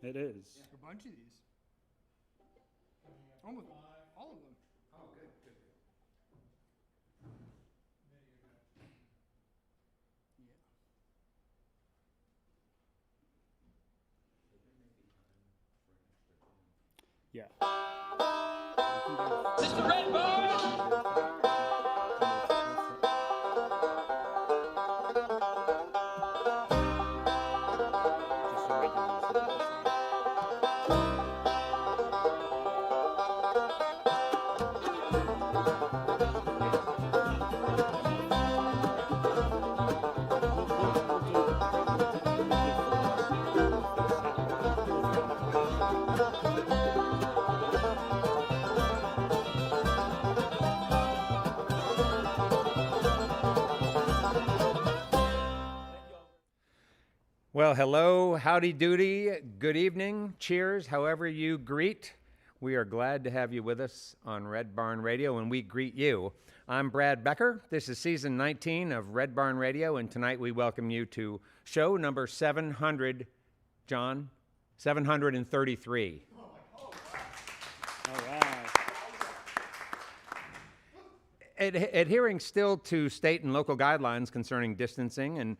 It is. A bunch of these. Almost all of them. Oh, good. Yeah. Mr. Redbird! Well, hello, howdy doody, good evening, cheers, however you greet. We are glad to have you with us on Red Barn Radio, and we greet you. I'm Brad Becker. This is season 19 of Red Barn Radio, and tonight we welcome you to show number 700, John, 733. All right. Adhering still to state and local guidelines concerning distancing and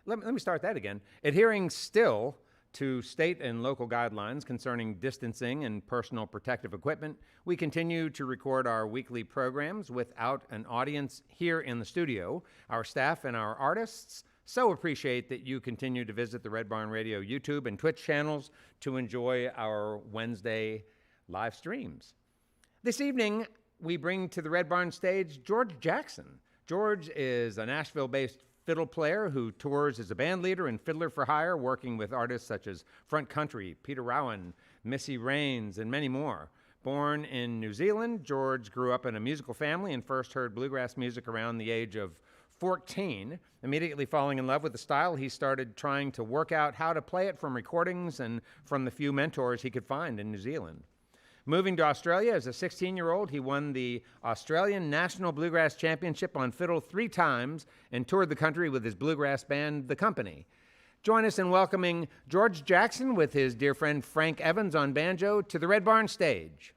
Let me start that again. Adhering still to state and local guidelines concerning distancing and personal protective equipment, we continue to record our weekly programs without an audience here in the studio. Our staff and our artists so appreciate that you continue to visit the Red Barn Radio YouTube and Twitch channels to enjoy our Wednesday live streams. This evening, we bring to the Red Barn stage George Jackson. George is a Nashville-based fiddle player who tours as a band leader and fiddler for hire, working with artists such as Front Country, Peter Rowan, Missy Raines, and many more. Born in New Zealand, George grew up in a musical family and first heard bluegrass music around the age of 14. Immediately falling in love with the style, he started trying to work out how to play it from recordings and from the few mentors he could find in New Zealand. Moving to Australia as a 16-year-old, he won the Australian National Bluegrass Championship on fiddle 3 times and toured the country with his bluegrass band, The Company. Join us in welcoming George Jackson with his dear friend Frank Evans on banjo to the Red Barn stage.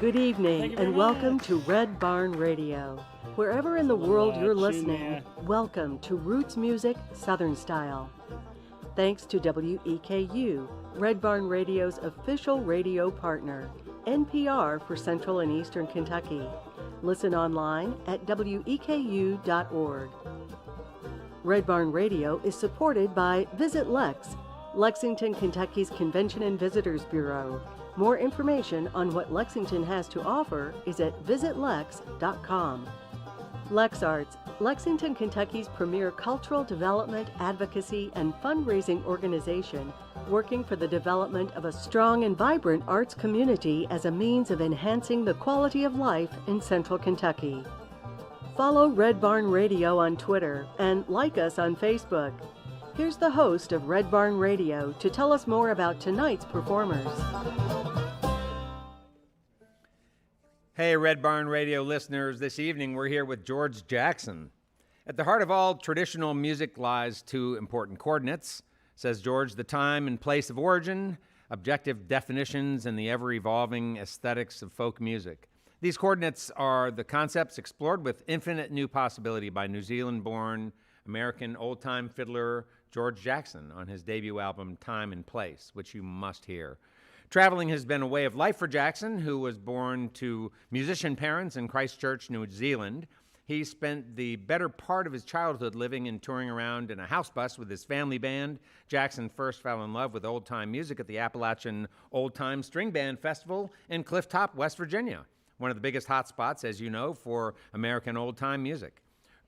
Good evening Thank you very and welcome much. to Red Barn Radio. Wherever in the world you're tune listening, there. welcome to Roots Music Southern Style. Thanks to WEKU, Red Barn Radio's official radio partner, NPR for Central and Eastern Kentucky. Listen online at weku.org. Red Barn Radio is supported by Visit Lex, Lexington, Kentucky's Convention and Visitors Bureau. More information on what Lexington has to offer is at visitlex.com. LexArts, Lexington, Kentucky's premier cultural development, advocacy, and fundraising organization, working for the development of a strong and vibrant arts community as a means of enhancing the quality of life in Central Kentucky. Follow Red Barn Radio on Twitter and like us on Facebook. Here's the host of Red Barn Radio to tell us more about tonight's performers. Hey, Red Barn Radio listeners, this evening we're here with George Jackson. At the heart of all traditional music lies two important coordinates, says George: the time and place of origin, objective definitions, and the ever-evolving aesthetics of folk music. These coordinates are the concepts explored with infinite new possibility by New Zealand-born American old-time fiddler George Jackson on his debut album, Time and Place, which you must hear. Traveling has been a way of life for Jackson, who was born to musician parents in Christchurch, New Zealand. He spent the better part of his childhood living and touring around in a house bus with his family band. Jackson first fell in love with old-time music at the Appalachian Old Time String Band Festival in Clifftop, West Virginia, one of the biggest hotspots, as you know, for American old-time music.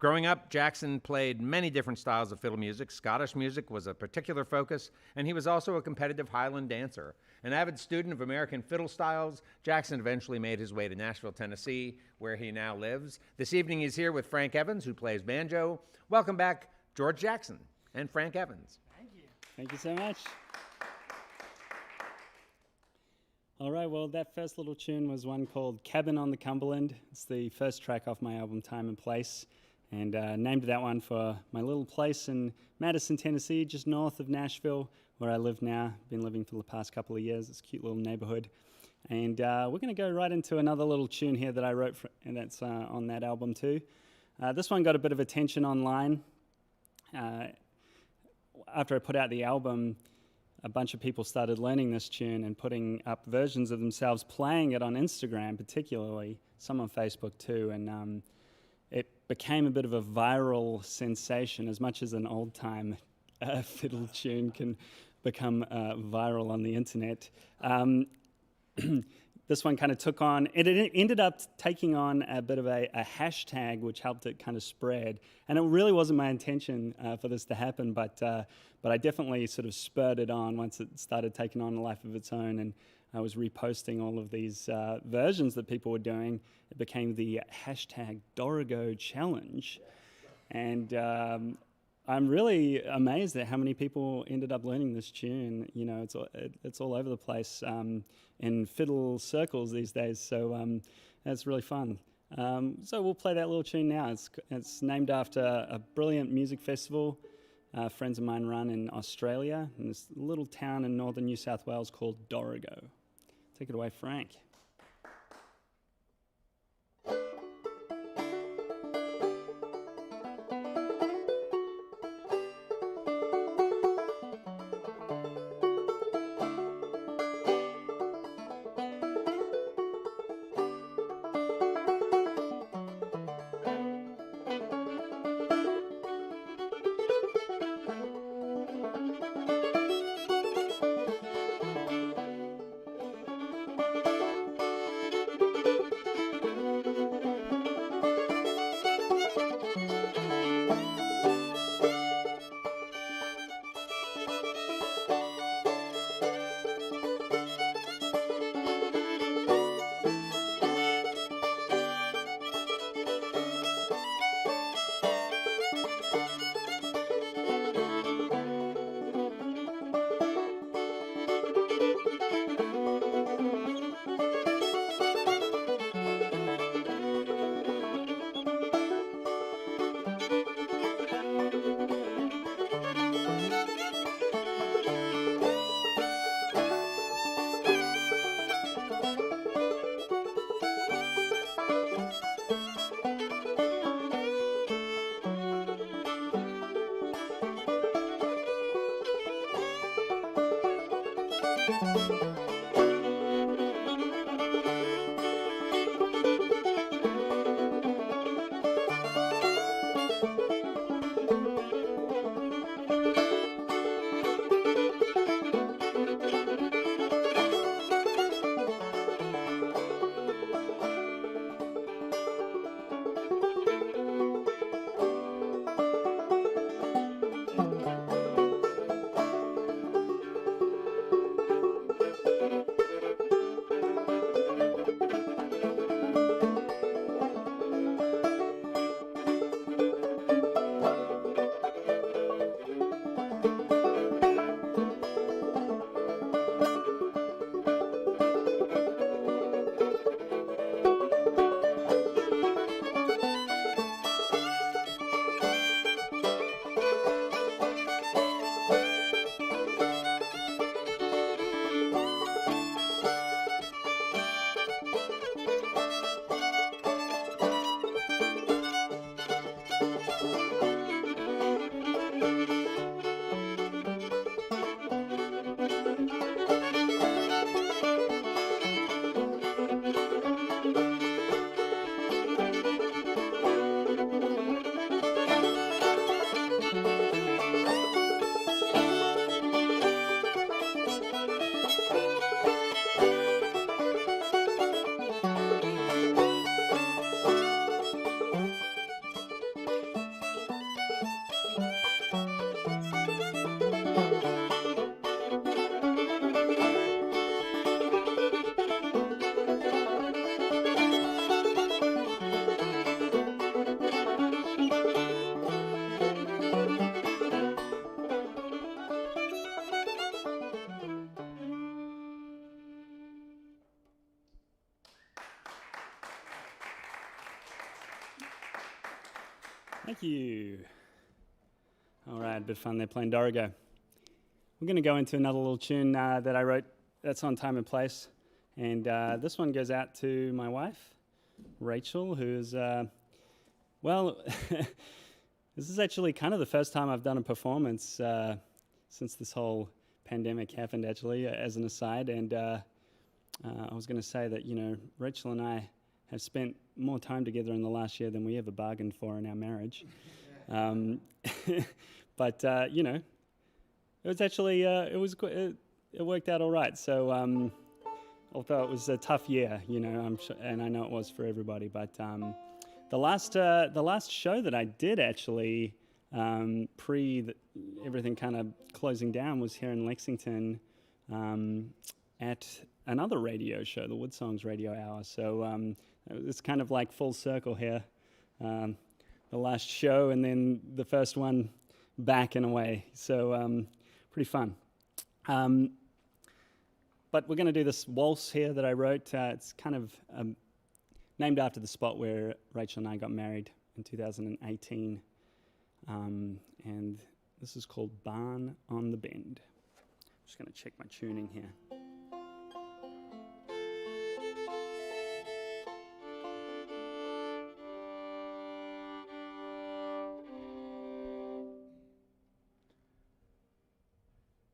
Growing up, Jackson played many different styles of fiddle music. Scottish music was a particular focus, and he was also a competitive Highland dancer. An avid student of American fiddle styles, Jackson eventually made his way to Nashville, Tennessee, where he now lives. This evening he's here with Frank Evans, who plays banjo. Welcome back, George Jackson and Frank Evans. Thank you. Thank you so much. All right, well, that first little tune was one called Cabin on the Cumberland. It's the first track off my album, Time and Place. And named that one for my little place in Madison, Tennessee, just north of Nashville, where I live now. Been living for the past couple of years. It's a cute little neighborhood. And we're going to go right into another little tune here that I wrote, and that's on that album too. This one got a bit of attention online. After I put out the album, a bunch of people started learning this tune and putting up versions of themselves playing it on Instagram, particularly, some on Facebook too. And it became a bit of a viral sensation, as much as an old-time fiddle tune can become viral on the internet. This one kind of took on, it ended up taking on a bit of a hashtag, which helped it kind of spread. And it really wasn't my intention for this to happen, but I definitely sort of spurred it on once it started taking on a life of its own. And I was reposting all of these versions that people were doing. It became the hashtag Dorigo Challenge. And I'm really amazed at how many people ended up learning this tune. You know, it's all over the place in fiddle circles these days, so that's really fun. So we'll play that little tune now. It's named after a brilliant music festival friends of mine run in Australia, in this little town in northern New South Wales called Dorigo. Take it away, Frank. Thank you. All right, a bit of fun there playing Dorigo. We're going to go into another little tune that I wrote that's on time and place. And this one goes out to my wife, Rachel, who's, well, this is actually kind of the first time I've done a performance since this whole pandemic happened, actually, as an aside. And I was going to say that, you know, Rachel and I have spent more time together in the last year than we ever bargained for in our marriage. But, you know, it was actually, it worked out all right. So, although it was a tough year, you know, and I know it was for everybody, but the last show that I did actually, everything kind of closing down, was here in Lexington at another radio show, the Wood Songs Radio Hour. So it's kind of like full circle here. The last show and then the first one back in a way. So pretty fun. But we're going to do this waltz here that I wrote. It's kind of named after the spot where Rachel and I got married in 2018. And this is called Barn on the Bend. I'm just going to check my tuning here.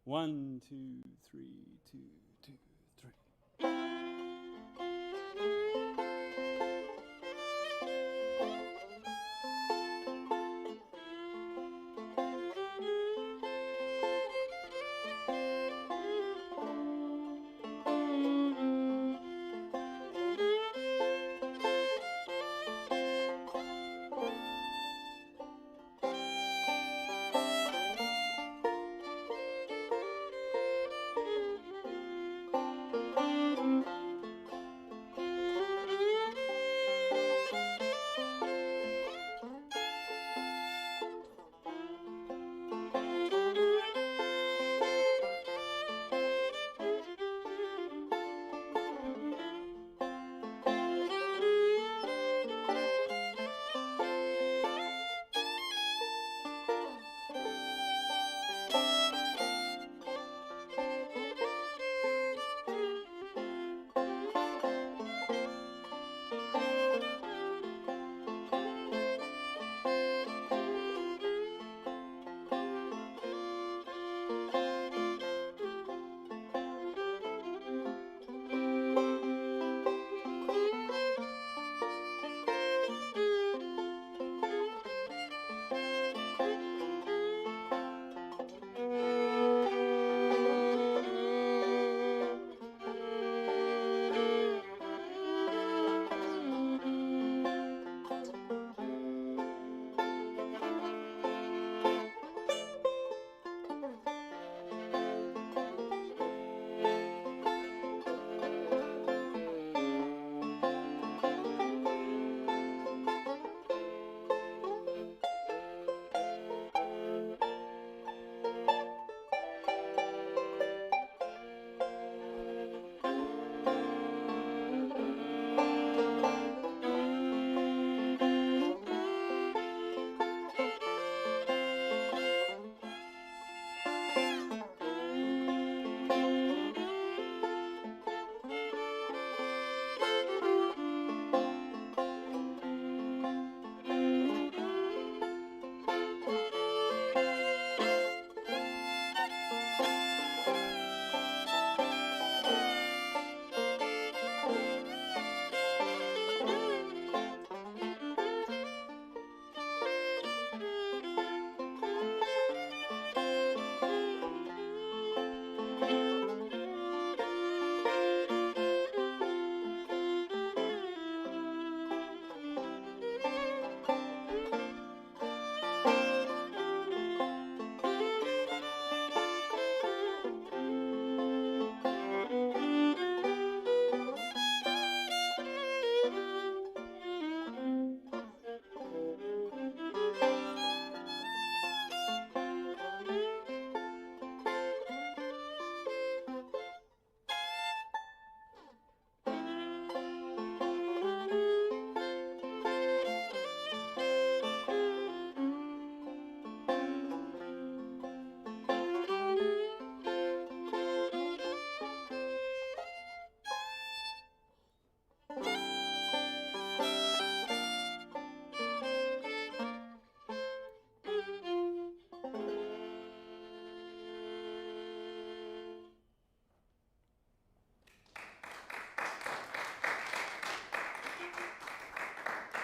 One, two, three, two, two, three.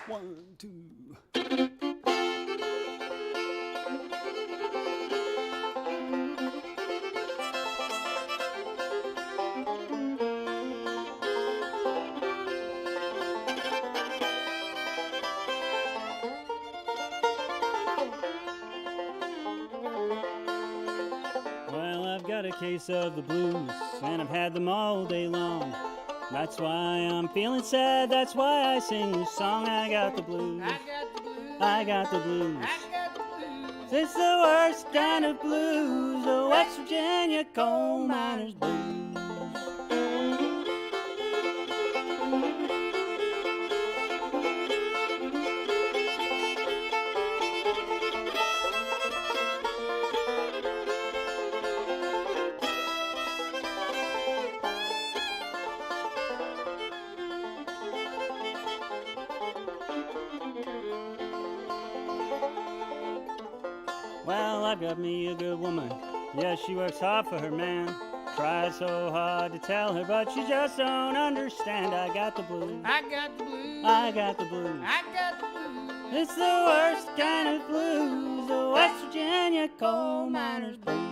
1, 2. Well, I've got a case of the blues, and I've had them all day long. That's why I'm feeling sad, that's why I sing this song. I got the blues, I got the blues. I got the blues. I got the blues. It's the worst kind of blues, the West Virginia coal miners blues. Well, I've got me a good woman. Yeah, she works hard for her man. Tries so hard to tell her, but she just don't understand. I got the blues. I got the blues. I got the blues. I got the blues. It's the worst kind of blues, the West Virginia coal miners blues.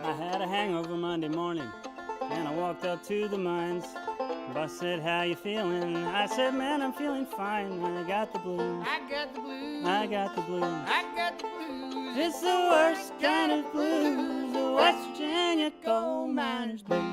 I had a hangover Monday morning, and I walked up to the mines. Boss said, how you feeling? I said, man, I'm feeling fine. I got the blues. I got the blues. I got the blues. I got the blues. It's the worst kind of blues, the West Virginia coal miners blues.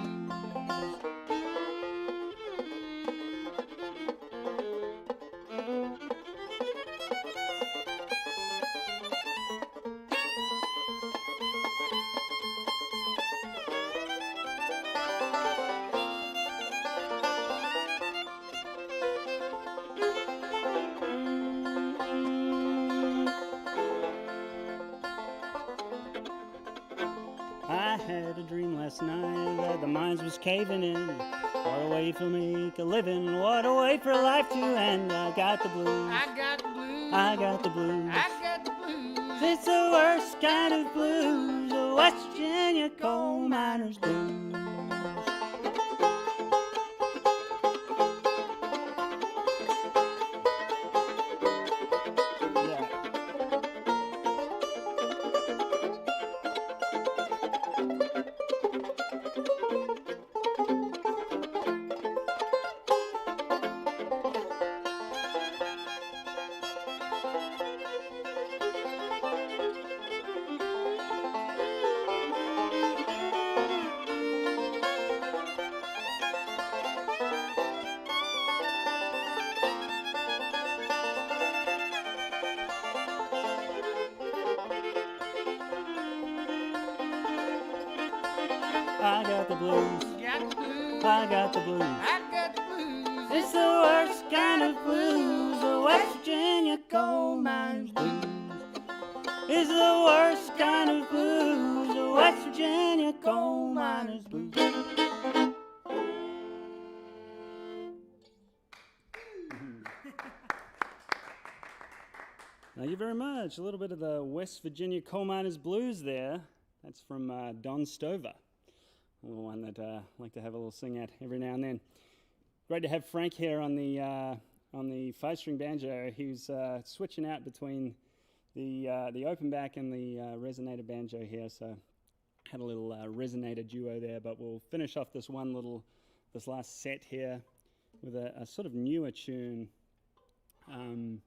I had a dream last night that the mines was caving in. What a way for make a living, what a way for life to end. I got the blues, I got the blues. I got the blues. I got the blues. It's the worst kind of blues, the West Virginia coal miners blues. Yeah. I got the blues, Got the blues. I got the blues. I got the blues. It's the worst kind of blues, the West Virginia coal miners blues. It's the worst kind of blues, the West Virginia coal miners blues. Thank you very much. A little bit of the West Virginia coal miners blues there. That's from Don Stover, a little one that I like to have a little sing at every now and then. Great to have Frank here on the 5-string banjo. He's switching out between the open back and the resonator banjo here. So had a little resonator duo there. But we'll finish off this last set here with a sort of newer tune. And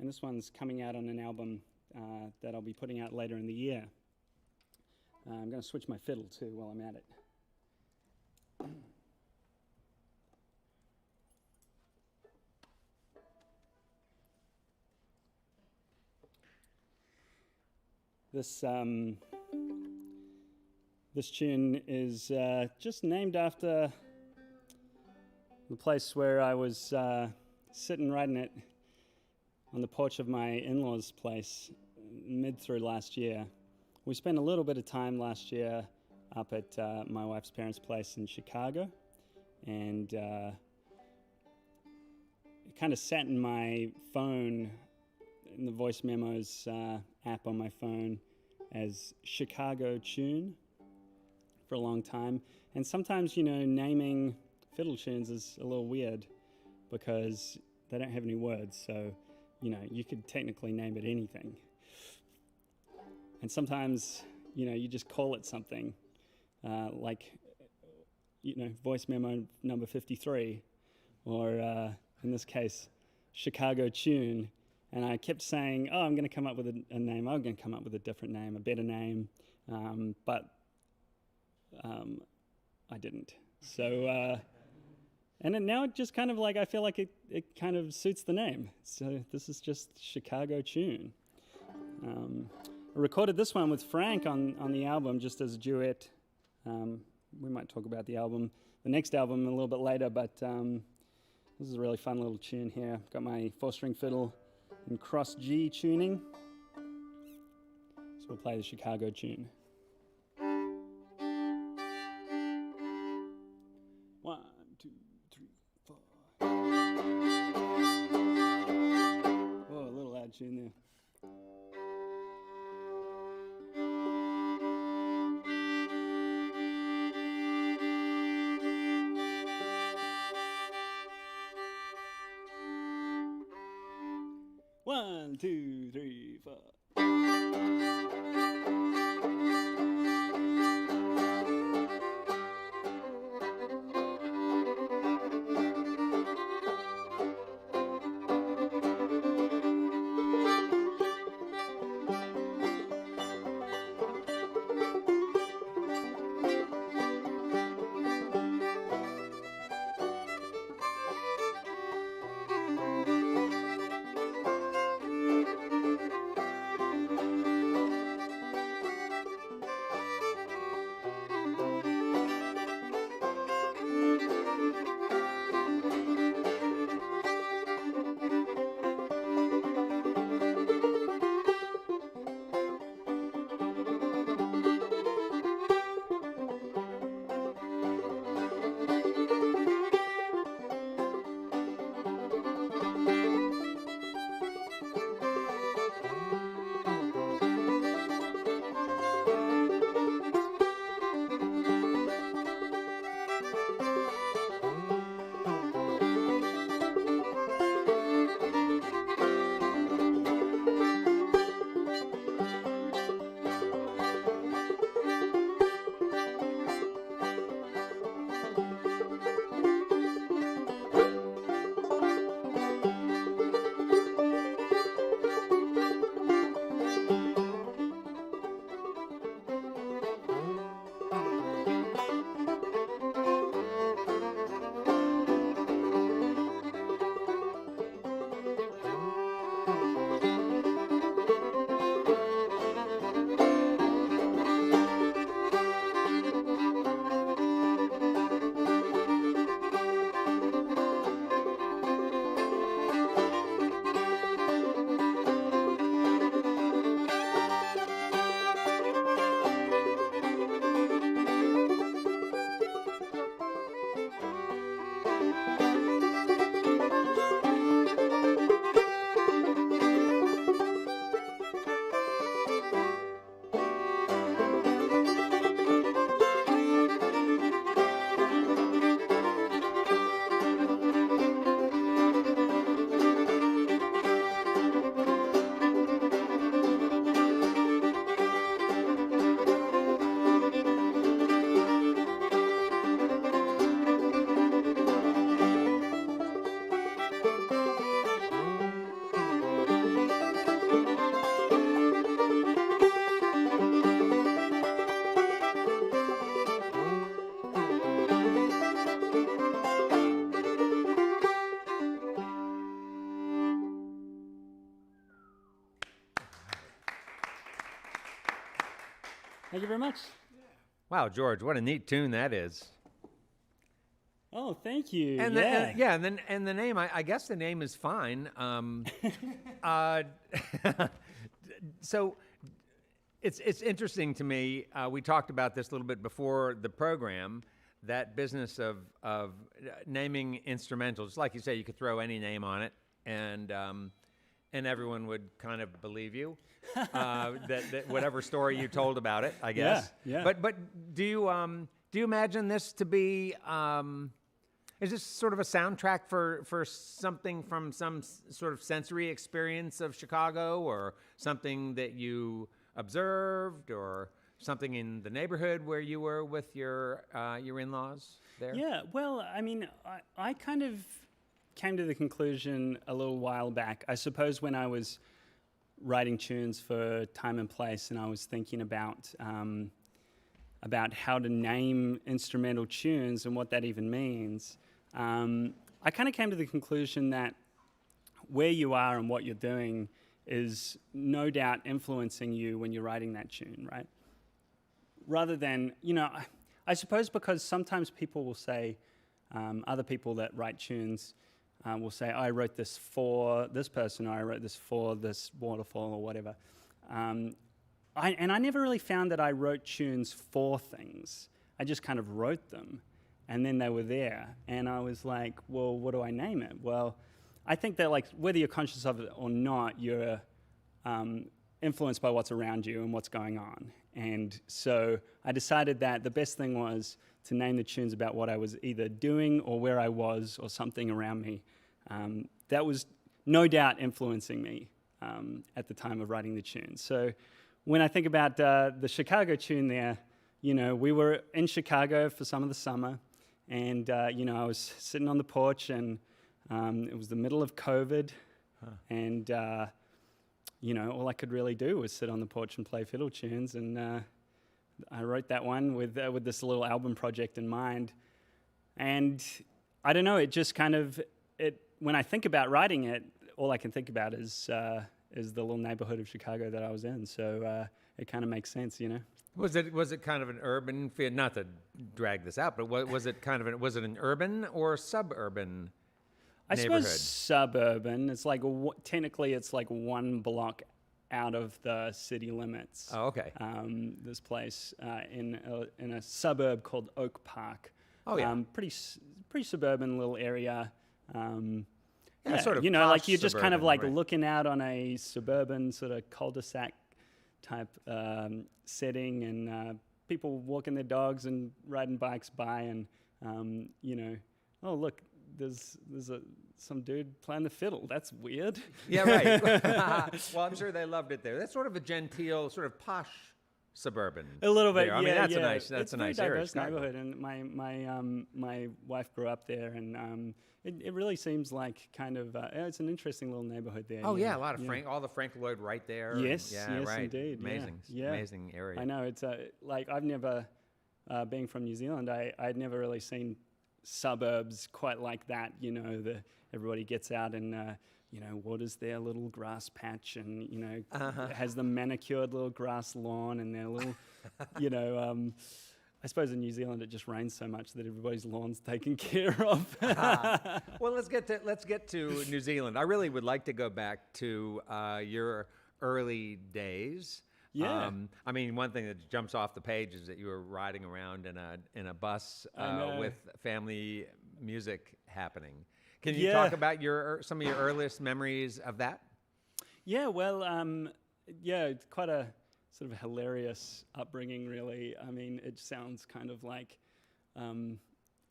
this one's coming out on an album that I'll be putting out later in the year. I'm going to switch my fiddle too while I'm at it. This tune is just named after the place where I was sitting writing it on the porch of my in-laws' place mid through last year. We spent a little bit of time last year up at my wife's parents' place in Chicago, and it kind of sat in my phone, in the voice memos app on my phone, as Chicago Tune for a long time. And sometimes, naming fiddle tunes is a little weird because they don't have any words, so you could technically name it anything. And sometimes you just call it something, like voice memo number 53, or in this case Chicago Tune. And I kept saying, I'm going to come up with a name, I'm going to come up with a different name, a better name, but I didn't. So and then now it just kind of I feel like it kind of suits the name. So this is just Chicago Tune. I recorded this one with Frank on the album just as a duet. We might talk about the next album a little bit later, but this is a really fun little tune here. I've got my 4-string fiddle in cross G tuning. So we'll play the Chicago Tune. 1, 2, 3, 4. Oh, a little loud tune there. One, two, three, four. Thank you very much. Wow, George, what a neat tune that is. Oh, thank you. And the name, I guess the name is fine. So It's interesting to me. We talked about this a little bit before the program. That business of naming instrumentals, like you say, you could throw any name on it, and everyone would kind of believe you. That whatever story you told about it, I guess. Yeah. But do you imagine this to be? Is this sort of a soundtrack for something from some sort of sensory experience of Chicago, or something that you observed, or something in the neighborhood where you were with your in-laws there? Yeah, well, I mean, I kind of came to the conclusion a little while back, I suppose, when I was writing tunes for Time and Place, and I was thinking about how to name instrumental tunes and what that even means. I kind of came to the conclusion that where you are and what you're doing is no doubt influencing you when you're writing that tune, right? Rather than, I suppose because sometimes people will say, other people that write tunes will say, I wrote this for this person, or I wrote this for this waterfall, or whatever. I never really found that I wrote tunes for things. I just kind of wrote them, and then they were there. And I was like, well, what do I name it? Well, I think that, like, whether you're conscious of it or not, you're influenced by what's around you and what's going on. And so I decided that the best thing was to name the tunes about what I was either doing or where I was or something around me. That was no doubt influencing me at the time of writing the tune. So when I think about the Chicago tune there, we were in Chicago for some of the summer, and I was sitting on the porch, and it was the middle of COVID, and all I could really do was sit on the porch and play fiddle tunes, and I wrote that one with this little album project in mind. And I don't know, it just kind of, when I think about writing it, all I can think about is the little neighborhood of Chicago that I was in. So it kind of makes sense, Was it kind of an urban feel? Not to drag this out, but was it an urban or suburban I neighborhood? suppose suburban. It's like technically it's like one block out of the city limits. Oh, okay. This place in a suburb called Oak Park. Oh, yeah. Pretty suburban little area. Sort of like you're just kind of suburban, like right. looking out on a suburban sort of cul-de-sac type setting, and people walking their dogs and riding bikes by, and oh look, there's some dude playing the fiddle. That's weird. Yeah, right. Well, I'm sure they loved it there. That's sort of a genteel, sort of posh suburban. A little bit. there. I mean, that's a nice area. It's a diverse neighborhood, and my wife grew up there, and it really seems like kind of it's an interesting little neighborhood there. Oh yeah, a lot of all the Frank Lloyd right there. Yes, yeah, yes, right. indeed. Amazing, yeah. amazing area. I know it's like I've never, being from New Zealand, I'd never really seen suburbs quite like that. Everybody gets out and waters their little grass patch, and has the manicured little grass lawn and their little, I suppose in New Zealand it just rains so much that everybody's lawn's taken care of. Well, let's get to New Zealand. I really would like to go back to your early days. Yeah. I mean, one thing that jumps off the page is that you were riding around in a bus with family music happening. Can you talk about some of your earliest memories of that? Yeah, well, it's quite a sort of hilarious upbringing, really. I mean, it sounds kind of like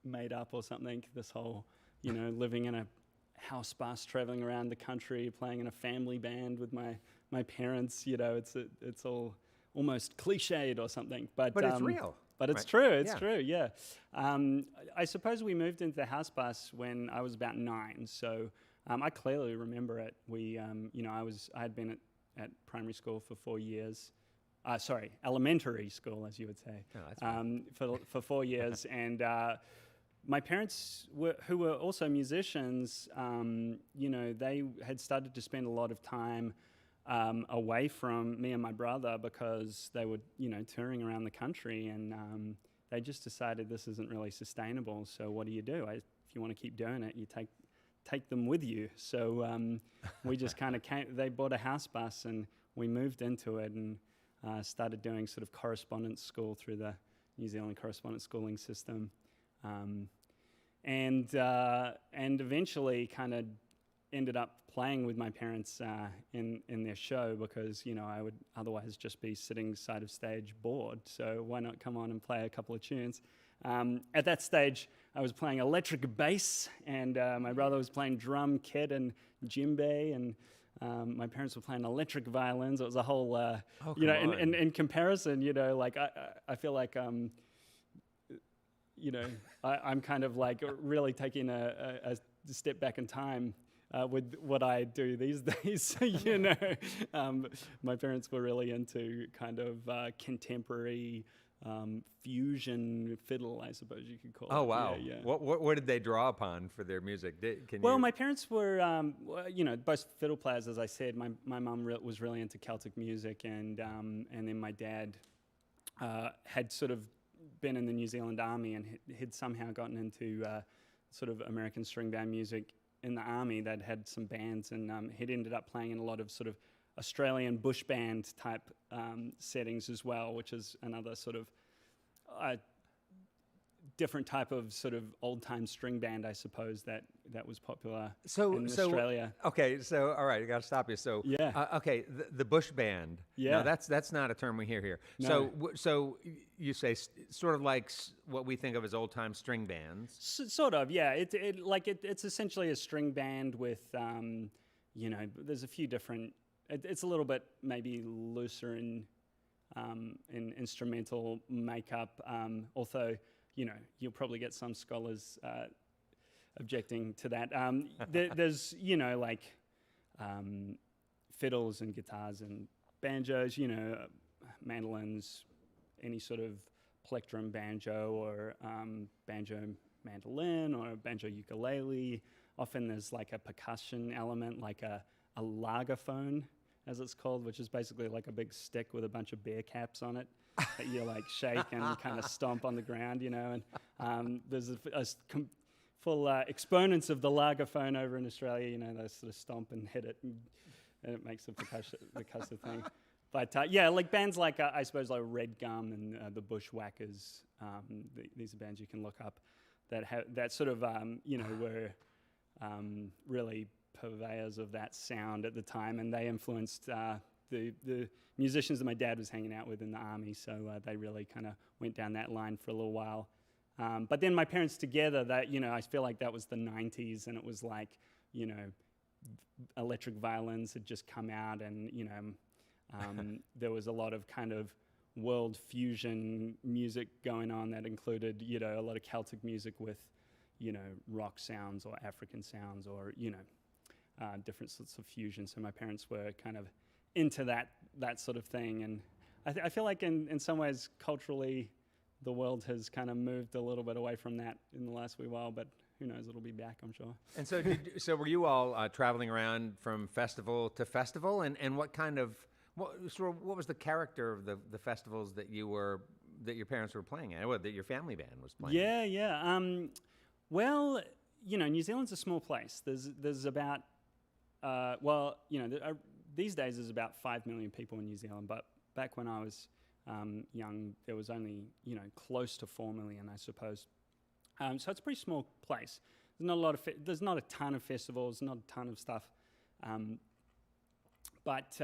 made up or something, this whole, living in a house bus, traveling around the country, playing in a family band with my parents. It's all almost cliched or something. But it's real. But it's right? true. It's Yeah. true. Yeah. I suppose we moved into the house bus when I was about 9. So I clearly remember it. We, I had been at primary school for 4 years. Elementary school, as you would say. Oh, that's fine. For 4 years, and my parents who were also musicians. They had started to spend a lot of time away from me and my brother because they were, touring around the country, and they just decided this isn't really sustainable. So what do? If you want to keep doing it, you take them with you. So we just kind of came. They bought a house bus, and we moved into it, and started doing sort of correspondence school through the New Zealand correspondence schooling system, and eventually kind of ended up playing with my parents in their show, because I would otherwise just be sitting side of stage bored. So why not come on and play a couple of tunes? At that stage, I was playing electric bass, and my brother was playing drum kit and djembe, and my parents were playing electric violins. It was a whole, in comparison, like I feel like, I'm kind of like really taking a step back in time with what I do these days. My parents were really into kind of contemporary fusion fiddle, I suppose you could call it. Oh, wow. Yeah. What did they draw upon for their music? My parents were, both fiddle players, as I said. My mum was really into Celtic music, and then my dad had sort of been in the New Zealand Army and had somehow gotten into sort of American string band music in the Army. They'd had some bands, and he'd ended up playing in a lot of sort of Australian bush band type settings as well, which is another sort of different type of sort of old time string band, I suppose, that was popular in Australia. Okay, so all right, I got to stop you. So Yeah. Okay, the bush band. Yeah. No, that's not a term we hear here. No. So you say sort of like what we think of as old time string bands. Sort of, yeah. It's essentially a string band with, there's a few different. It's a little bit maybe looser in instrumental makeup. Although, you'll probably get some scholars objecting to that. There's fiddles and guitars and banjos, mandolins, any sort of plectrum banjo or banjo mandolin or banjo ukulele. Often there's like a percussion element, like a lagerphone, as it's called, which is basically like a big stick with a bunch of bear caps on it that you like shake and kind of stomp on the ground, and there's full exponents of the lagerphone over in Australia, they sort of stomp and hit it, and it makes a percussive thing. But like bands like, I suppose, like Red Gum and the Bushwhackers, these are bands you can look up that sort of, were really purveyors of that sound at the time, and they influenced the musicians that my dad was hanging out with in the Army, so they really kind of went down that line for a little while. But then my parents together, I feel like that was the 90s, and it was like, electric violins had just come out, and, there was a lot of kind of world fusion music going on that included, a lot of Celtic music with, rock sounds or African sounds or, different sorts of fusion. So my parents were kind of into that sort of thing. And I feel like in some ways, culturally, the world has kind of moved a little bit away from that in the last wee while, but who knows, it'll be back, I'm sure. And so so were you all traveling around from festival to festival? And what kind of, what was the character of the festivals that your parents were playing at, or that your family band was playing at? Yeah. Well, New Zealand's a small place. There's about, these days there's about 5 million people in New Zealand, but back when I was young, there was only, close to 4 million, I suppose. So it's a pretty small place. There's not a ton of festivals, not a ton of stuff. But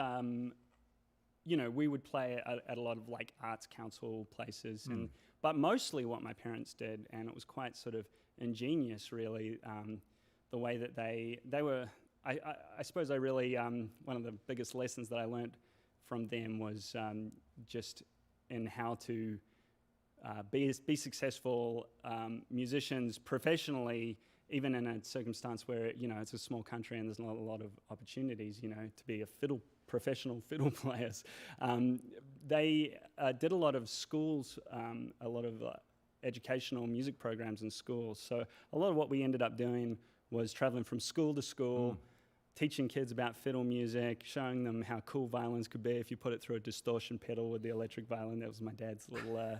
we would play at a lot of like arts council places, but mostly what my parents did, and it was quite sort of ingenious, really, the way that they were. I suppose I really one of the biggest lessons that I learned from them was just in how to be successful musicians professionally, even in a circumstance where it's a small country and there's not a lot of opportunities, to be professional fiddle players. They did a lot of schools, a lot of educational music programs in schools. So a lot of what we ended up doing was traveling from school to school, teaching kids about fiddle music, showing them how cool violins could be if you put it through a distortion pedal with the electric violin. That was my dad's little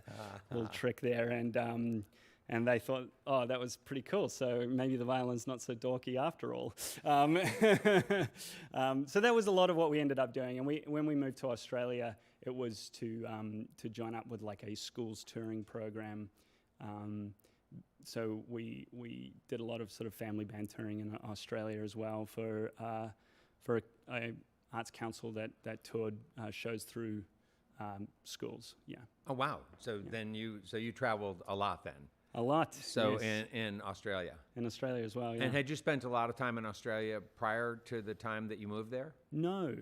trick there. And and they thought, oh, that was pretty cool. So maybe the violin's not so dorky after all. So that was a lot of what we ended up doing. And when we moved to Australia, it was to join up with like a schools touring program. So we did a lot of sort of family band touring in Australia as well for a arts council that toured shows through schools. Yeah. Oh wow! So then you traveled a lot then. A lot. So yes. in Australia. In Australia as well. Yeah. And had you spent a lot of time in Australia prior to the time that you moved there? No.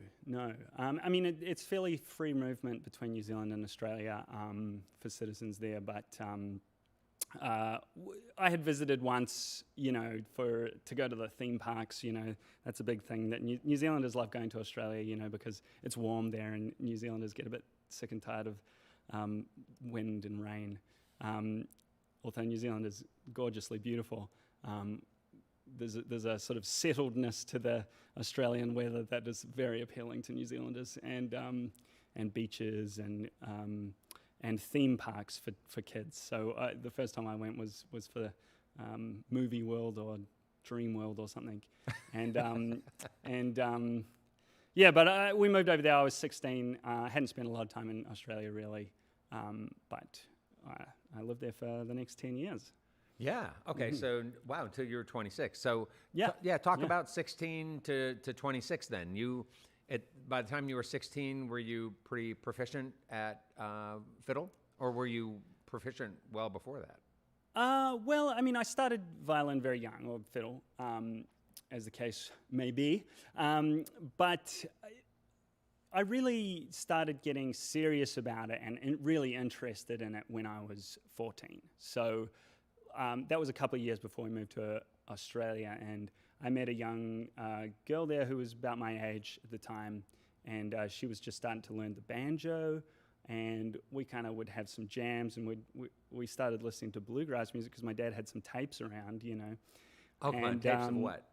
I mean, it's fairly free movement between New Zealand and Australia for citizens there, but I had visited once, to go to the theme parks. That's a big thing that New Zealanders love going to Australia, because it's warm there, and New Zealanders get a bit sick and tired of wind and rain. Although New Zealand is gorgeously beautiful, there's a sort of settledness to the Australian weather that is very appealing to New Zealanders, and beaches and theme parks for kids. So the first time I went was for Movie World or Dream World or something, but we moved over there. I was 16. I hadn't spent a lot of time in Australia really, but I lived there for the next 10 years. Yeah. Okay. So wow, until you were 26. So Yeah. Talk about 16 to 26. Then by the time you were 16, were you pretty proficient at fiddle, or were you proficient well before that? Well, I mean, I started violin very young, or fiddle, as the case may be. But I really started getting serious about it and really interested in it when I was 14. So that was a couple of years before we moved to Australia, and I met a young girl there who was about my age at the time, and she was just starting to learn the banjo, and we kind of would have some jams, and we started listening to bluegrass music because my dad had some tapes around, Oh, come on, tapes of what?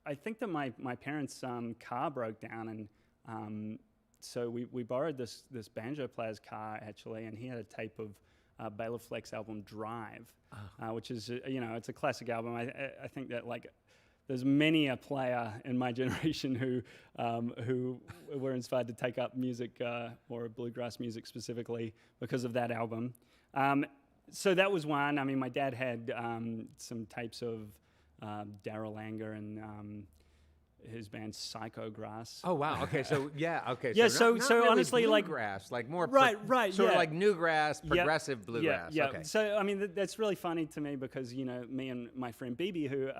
I think that my parents' car broke down, and so we borrowed this banjo player's car actually, and he had a tape of Bela Fleck's album Drive, which is it's a classic album. I think that there's many a player in my generation who were inspired to take up music or bluegrass music specifically because of that album. So that was one. I mean, my dad had some tapes of Darryl Anger and his band Psychograss. Oh wow. Okay. So yeah. Okay. Yeah. So not really honestly, bluegrass, like more right. sort yeah. of like newgrass, progressive bluegrass. Yeah. Okay. So I mean, that's really funny to me because me and my friend Bibi, who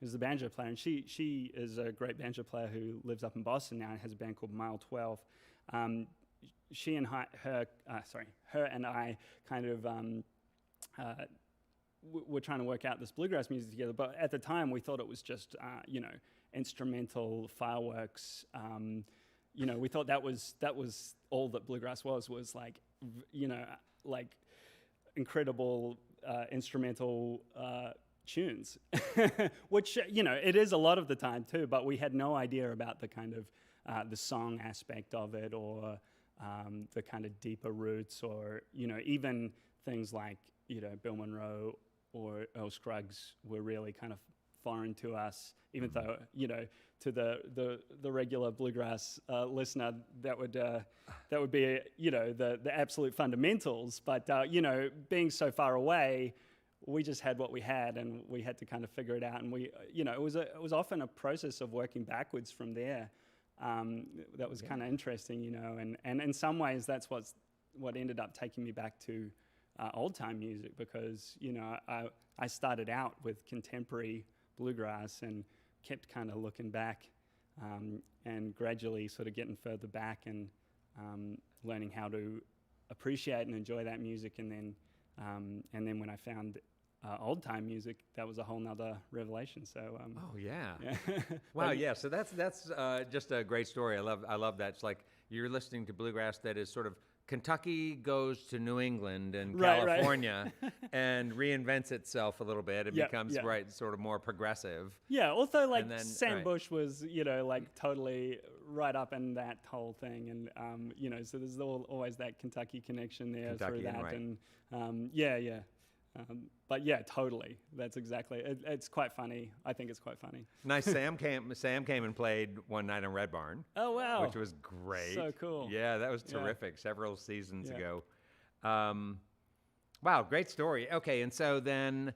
is the banjo player, and she is a great banjo player who lives up in Boston now and has a band called Mile 12. She and her and I kind of we're trying to work out this bluegrass music together, but at the time we thought it was just instrumental fireworks. We thought that was all that bluegrass was like incredible instrumental tunes, which it is a lot of the time too. But we had no idea about the kind of the song aspect of it, or the kind of deeper roots, or even things like Bill Monroe or Earl Scruggs were really kind of foreign to us, even though to the regular bluegrass listener that would be the absolute fundamentals. But being so far away, we just had what we had, and we had to kind of figure it out. And we it was often a process of working backwards from there. That was kind of interesting, and in some ways that's what ended up taking me back to old time music, because I started out with contemporary bluegrass and kept kind of looking back, and gradually sort of getting further back and learning how to appreciate and enjoy that music, and then when I found old time music, that was a whole nother revelation. So oh yeah. Wow. Yeah, so that's just a great story. I love that. It's like you're listening to bluegrass that is sort of Kentucky goes to New England and Right, right. California and reinvents itself a little bit. It Yeah, becomes yeah. sort of more progressive. Yeah, also like And then- Sam right. Bush was, like totally right up in that whole thing, and so there's always that Kentucky connection there through Kentuckian, that, right. and yeah. But yeah, totally. That's exactly. It's quite funny. I think it's quite funny. Nice. Sam came and played one night in Red Barn. Oh wow, Which was great. So cool. Yeah, that was Yeah. terrific. Several seasons Yeah. ago. Wow, great story. Okay, and so then,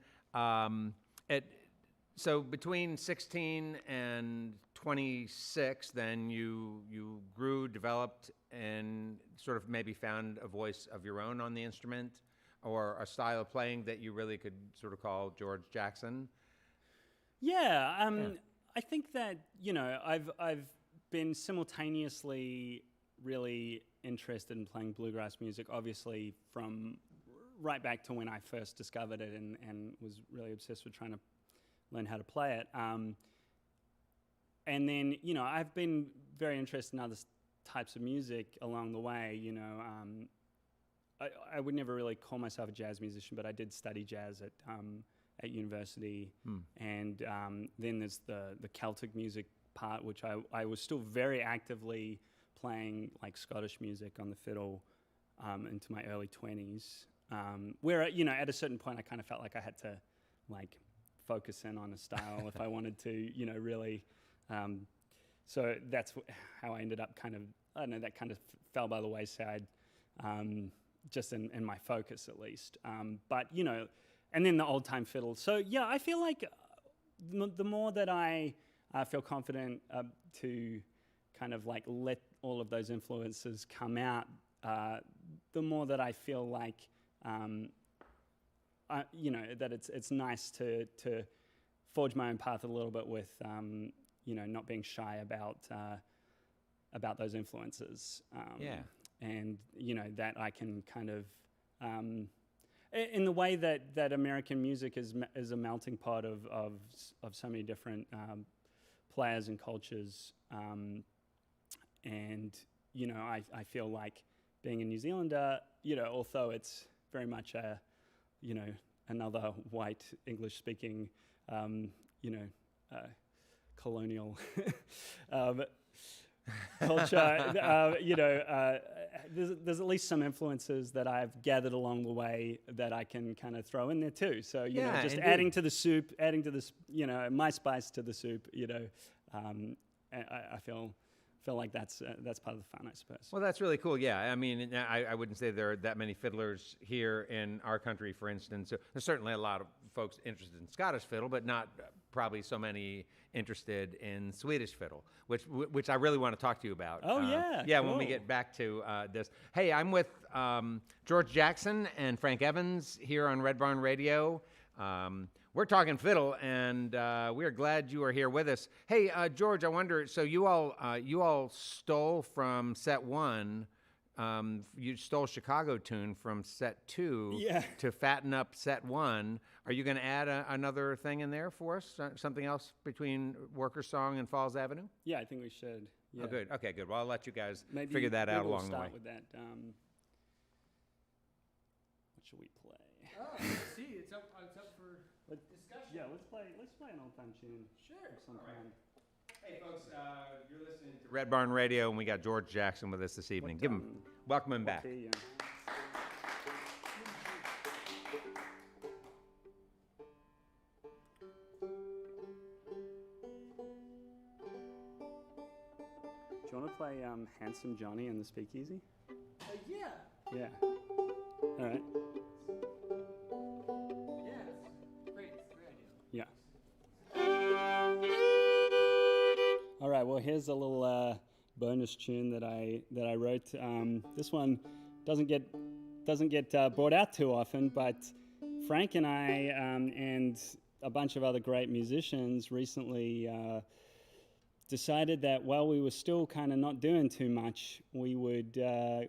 so between 16 and 26, then you grew, developed, and sort of maybe found a voice of your own on the instrument, or a style of playing that you really could sort of call George Jackson. Yeah, I think that I've been simultaneously really interested in playing bluegrass music, obviously from right back to when I first discovered it and was really obsessed with trying to learn how to play it. And then I've been very interested in other types of music along the way. I would never really call myself a jazz musician, but I did study jazz at university, and then there's the Celtic music part, which I was still very actively playing like Scottish music on the fiddle into my early 20s, where at a certain point I kind of felt like I had to like focus in on a style if I wanted to really. So that's how I ended up that kind of fell by the wayside. Just in my focus at least, but and then the old time fiddle. So yeah, I feel like the more that I feel confident to kind of like let all of those influences come out, the more that I feel like that it's nice to forge my own path a little bit with not being shy about those influences. And that I can kind of, in the way that American music is a melting pot of so many different players and cultures, and I feel like being a New Zealander, although it's very much another white English speaking, colonial. Culture, there's at least some influences that I've gathered along the way that I can kind of throw in there too. So just indeed. adding to the soup, adding to this, my spice to the soup. I feel like that's part of the fun, I suppose. Well, that's really cool. Yeah, I mean, I wouldn't say there are that many fiddlers here in our country, for instance. So there's certainly a lot of folks interested in Scottish fiddle, but not probably so many interested in Swedish fiddle, which I really want to talk to you about. Oh, yeah, yeah. When we cool. get back to this. Hey, I'm with George Jackson and Frank Evans here on Red Barn Radio. We're talking fiddle, and we are glad you are here with us. Hey, George, I wonder. So you all stole from set one. You stole Chicago Tune from set two to fatten up set one. Are you going to add another thing in there for us? Something else between Workers' Song and Falls Avenue? Yeah, I think we should. Yeah. Oh, good. Okay, good. Well, I'll let you guys Maybe, figure that out we'll along the way. start with that. What should we play? Oh, see, it's up for discussion. Yeah, let's play an old time tune. Sure. Of some All right. kind. Hey, folks, you're listening to Red Barn Radio, and we got George Jackson with us this evening. Welcome him back. Okay, Do you want to play Handsome Johnny and the Speakeasy? Yeah. Yeah. All right. Yeah. Great idea. Yeah. All right. Well, here's a little bonus tune that I wrote. This one doesn't get brought out too often, but Frank and I and a bunch of other great musicians recently decided that while we were still kind of not doing too much, we would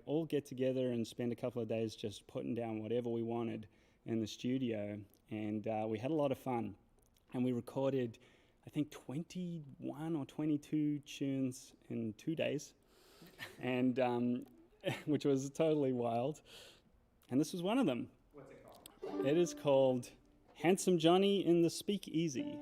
all get together and spend a couple of days just putting down whatever we wanted in the studio. And we had a lot of fun. And we recorded, I think, 21 or 22 tunes in 2 days. And which was totally wild. And this was one of them. What's it called? It is called Handsome Johnny in the Speakeasy.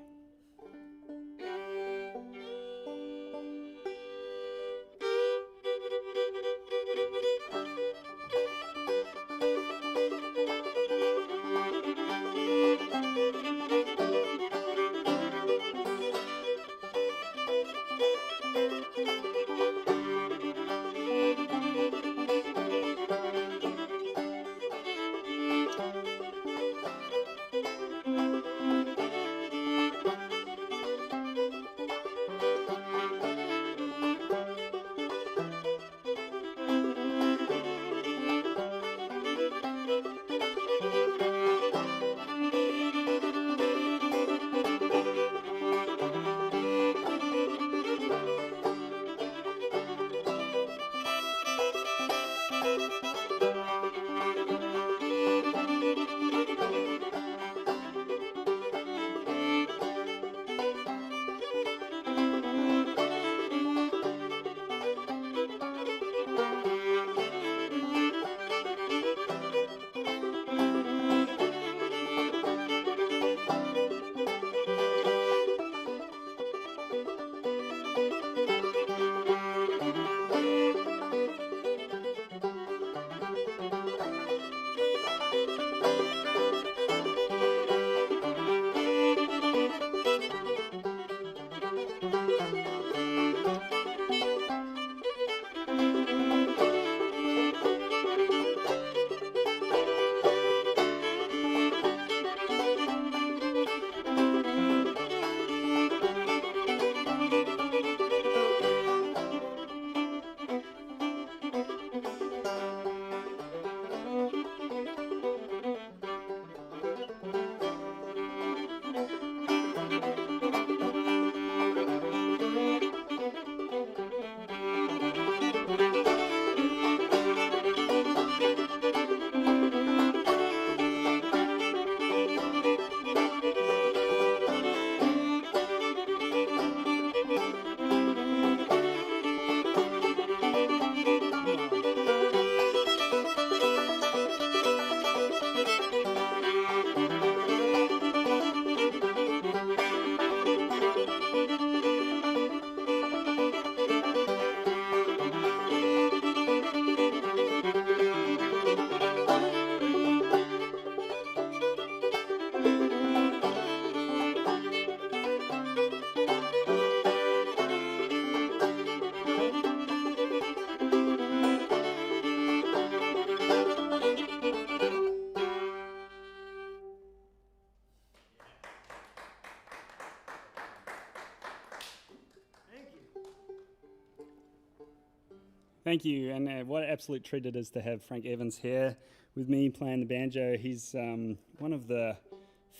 Thank you, and what an absolute treat it is to have Frank Evans here with me playing the banjo. He's one of the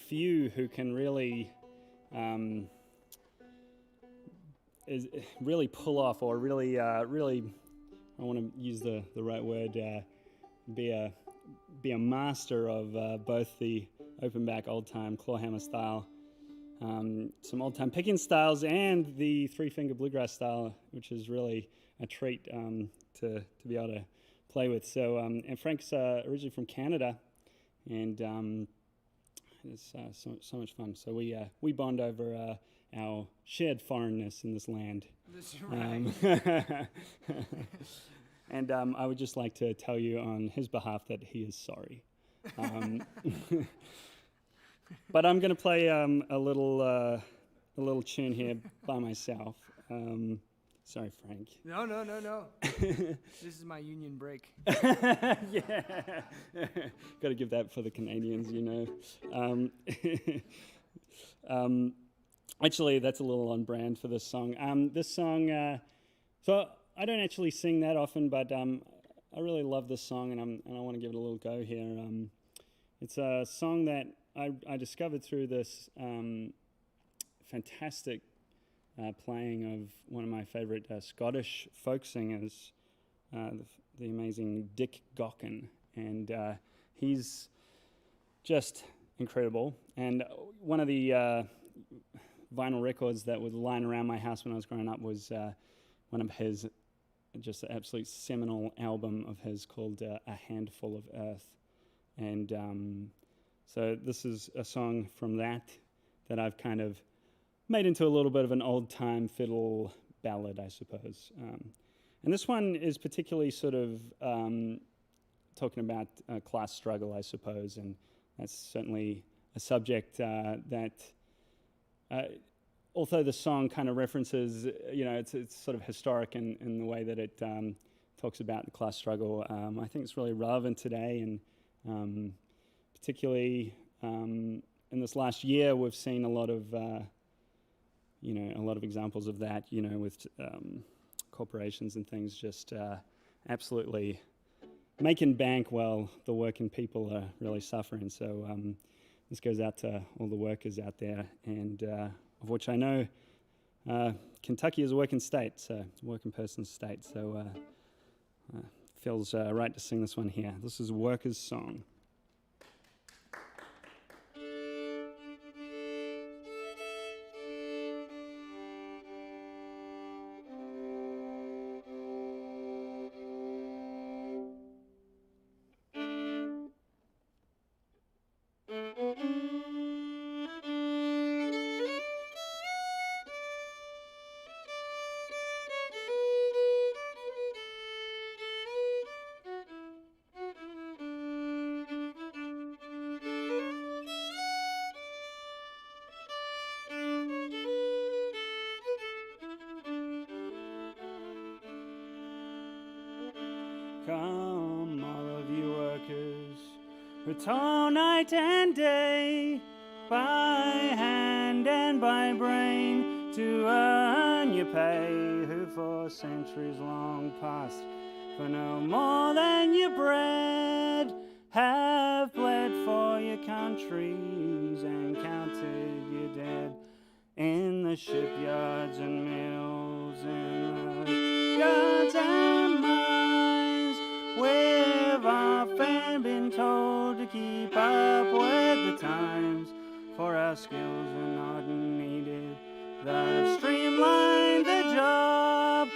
few who can really really pull off, or really, I want to use the right word, be a master of both the open back old time clawhammer style, some old time picking styles, and the three finger bluegrass style, which is really a treat to be able to play with. So, and Frank's originally from Canada, and it's so much fun. So we bond over our shared foreignness in this land. That's right. And I would just like to tell you on his behalf that he is sorry. But I'm going to play a little tune here by myself. Sorry, Frank. No. This is my union break. Yeah. Got to give that for the Canadians, you know. Actually, that's a little on brand for this song. This song, so I don't actually sing that often, but I really love this song, and I want to give it a little go here. It's a song that I discovered through this fantastic playing of one of my favorite Scottish folk singers, the amazing Dick Gaughan, and he's just incredible. And one of the vinyl records that was lying around my house when I was growing up was one of his just an absolute seminal album of his called A Handful of Earth. And so this is a song from that I've kind of made into a little bit of an old-time fiddle ballad, I suppose. And this one is particularly sort of talking about class struggle, I suppose, and that's certainly a subject that, although the song kind of references, it's sort of historic in the way that it talks about the class struggle. I think it's really relevant today, and particularly in this last year, we've seen a lot of examples of that, with corporations and things just absolutely making bank while the working people are really suffering. So this goes out to all the workers out there, and of which I know Kentucky is a working state, so working person's state. So feels right to sing this one here. This is Workers' Song. Come, all of you workers, who toil night and day, by hand and by brain, to earn your pay, who for centuries long past, for no more than your bread, have bled for your countries and counted your dead, in the shipyards and mills, in the yards and mines. We've often been told to keep up with the times, for our skills are not needed. They've streamlined the job,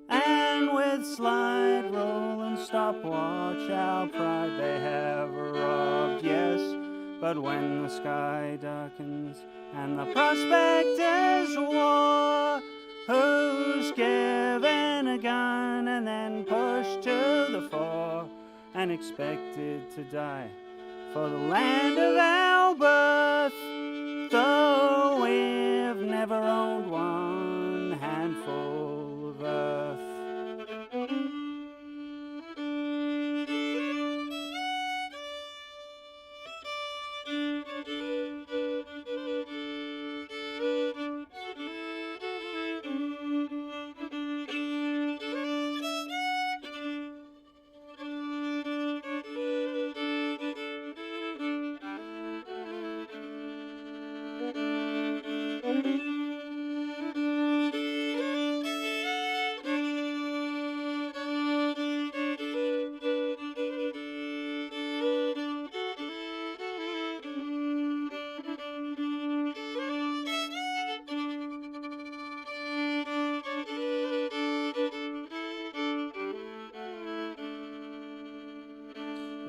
and with slide, roll, and stopwatch, our pride they have robbed. Yes, but when the sky darkens and the prospect is war, who's given a gun and then pushed to the fore and expected to die for the land of our birth, though we've never owned one handful of earth?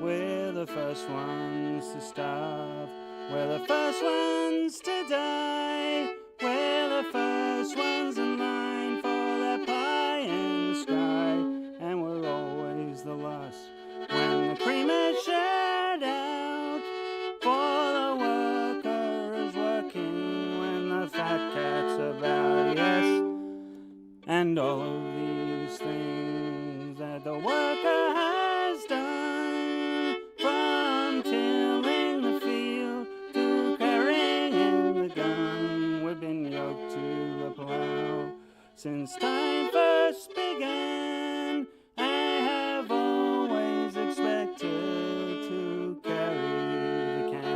We're the first ones to starve, we're the first ones to die, we're the first ones in line for that pie in the sky, and we're always the last when the cream is shared out, for the worker is working when the fat cat's about, yes, and all of these things that the worker has done, from tilling the field to carrying the gun, we've been yoked to the plow since time first began. I have always expected to carry the can.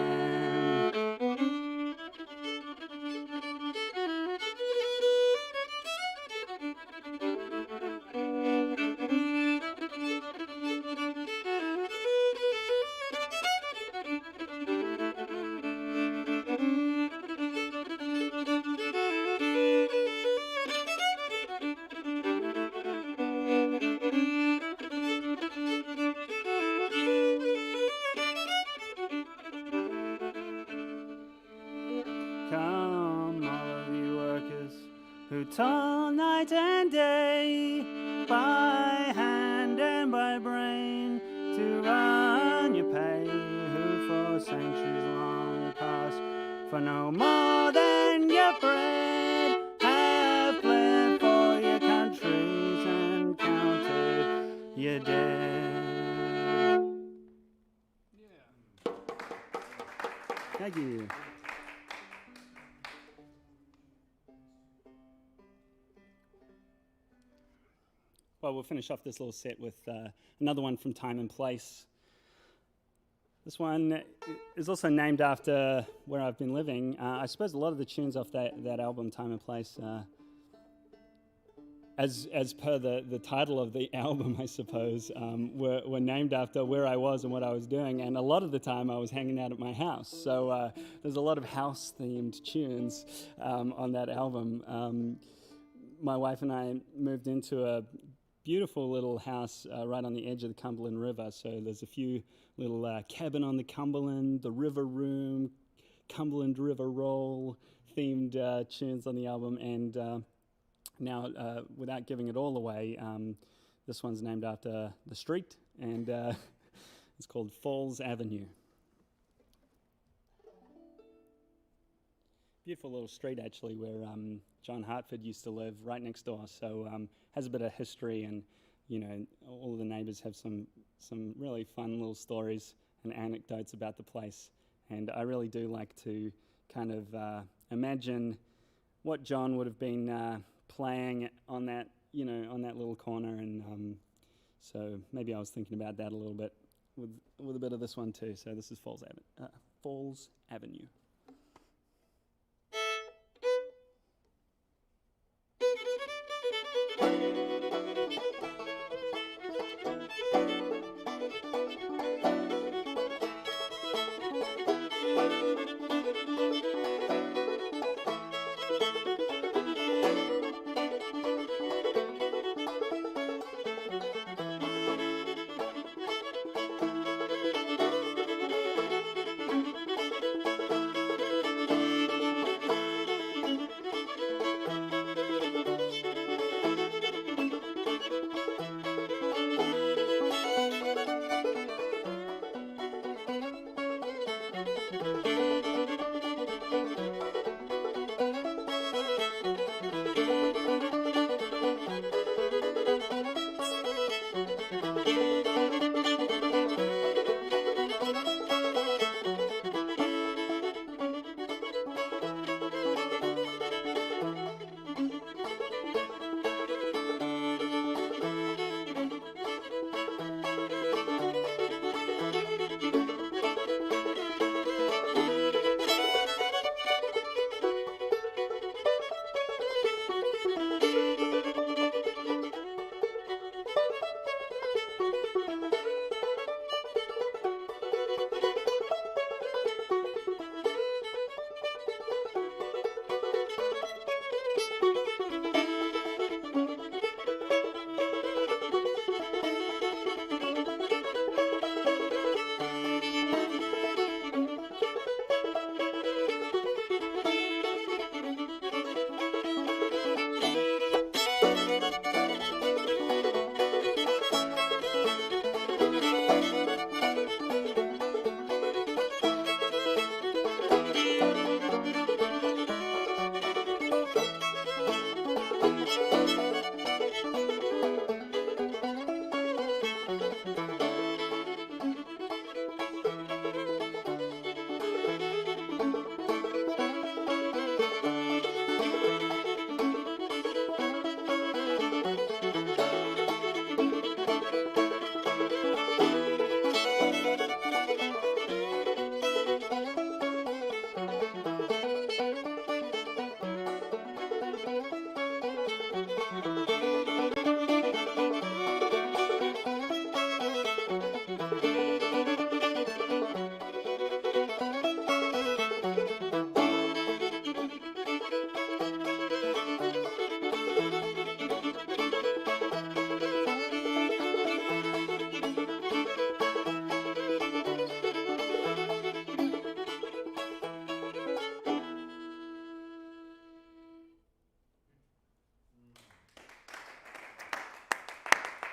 centuries long past. For no more than your bread have fled for your countries and counted your dead. Yeah. Thank you. Well, we'll finish off this little set with another one from Time and Place. This one is also named after where I've been living. I suppose a lot of the tunes off that album, Time and Place, as per the title of the album, I suppose, were named after where I was and what I was doing. And a lot of the time I was hanging out at my house. So there's a lot of house-themed tunes on that album. My wife and I moved into a beautiful little house right on the edge of the Cumberland River. So there's a few little cabin on the Cumberland, the River Room, Cumberland River Roll themed tunes on the album. And now, without giving it all away, this one's named after the street, and it's called Falls Avenue. Beautiful little street, actually, where John Hartford used to live, right next door. So has a bit of history, and you know, all of the neighbours have some really fun little stories and anecdotes about the place. And I really do like to kind of imagine what John would have been playing on that, you know, on that little corner. And so maybe I was thinking about that a little bit with a bit of this one too. So this is Falls Avenue.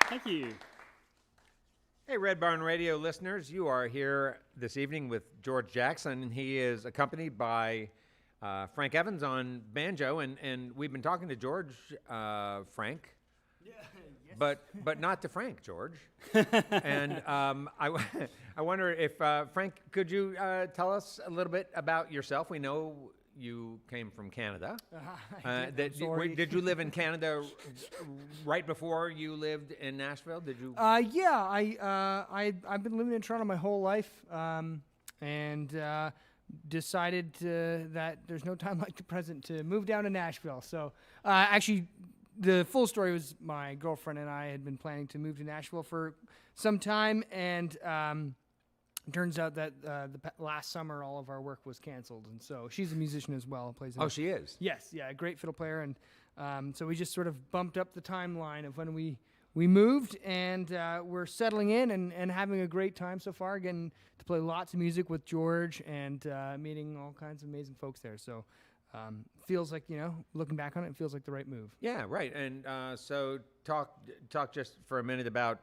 Thank you. Hey, Red Barn Radio listeners, you are here this evening with George Jackson. He is accompanied by Frank Evans on banjo, and we've been talking to George, Frank, but not to Frank, George. And I wonder if, Frank, could you tell us a little bit about yourself? We know you came from Canada. Did you live in Canada right before you lived in Nashville? Did you? Yeah, I've been living in Toronto my whole life, and decided that there's no time like the present to move down to Nashville. So actually, the full story was my girlfriend and I had been planning to move to Nashville for some time, and turns out that last summer all of our work was canceled, and so she's a musician as well. Plays. She is. Yes, yeah, a great fiddle player, and so we just sort of bumped up the timeline of when we moved, and we're settling in and having a great time so far. Getting to play lots of music with George and meeting all kinds of amazing folks there. So feels like, looking back on it, it feels like the right move. Yeah, right. And so talk just for a minute about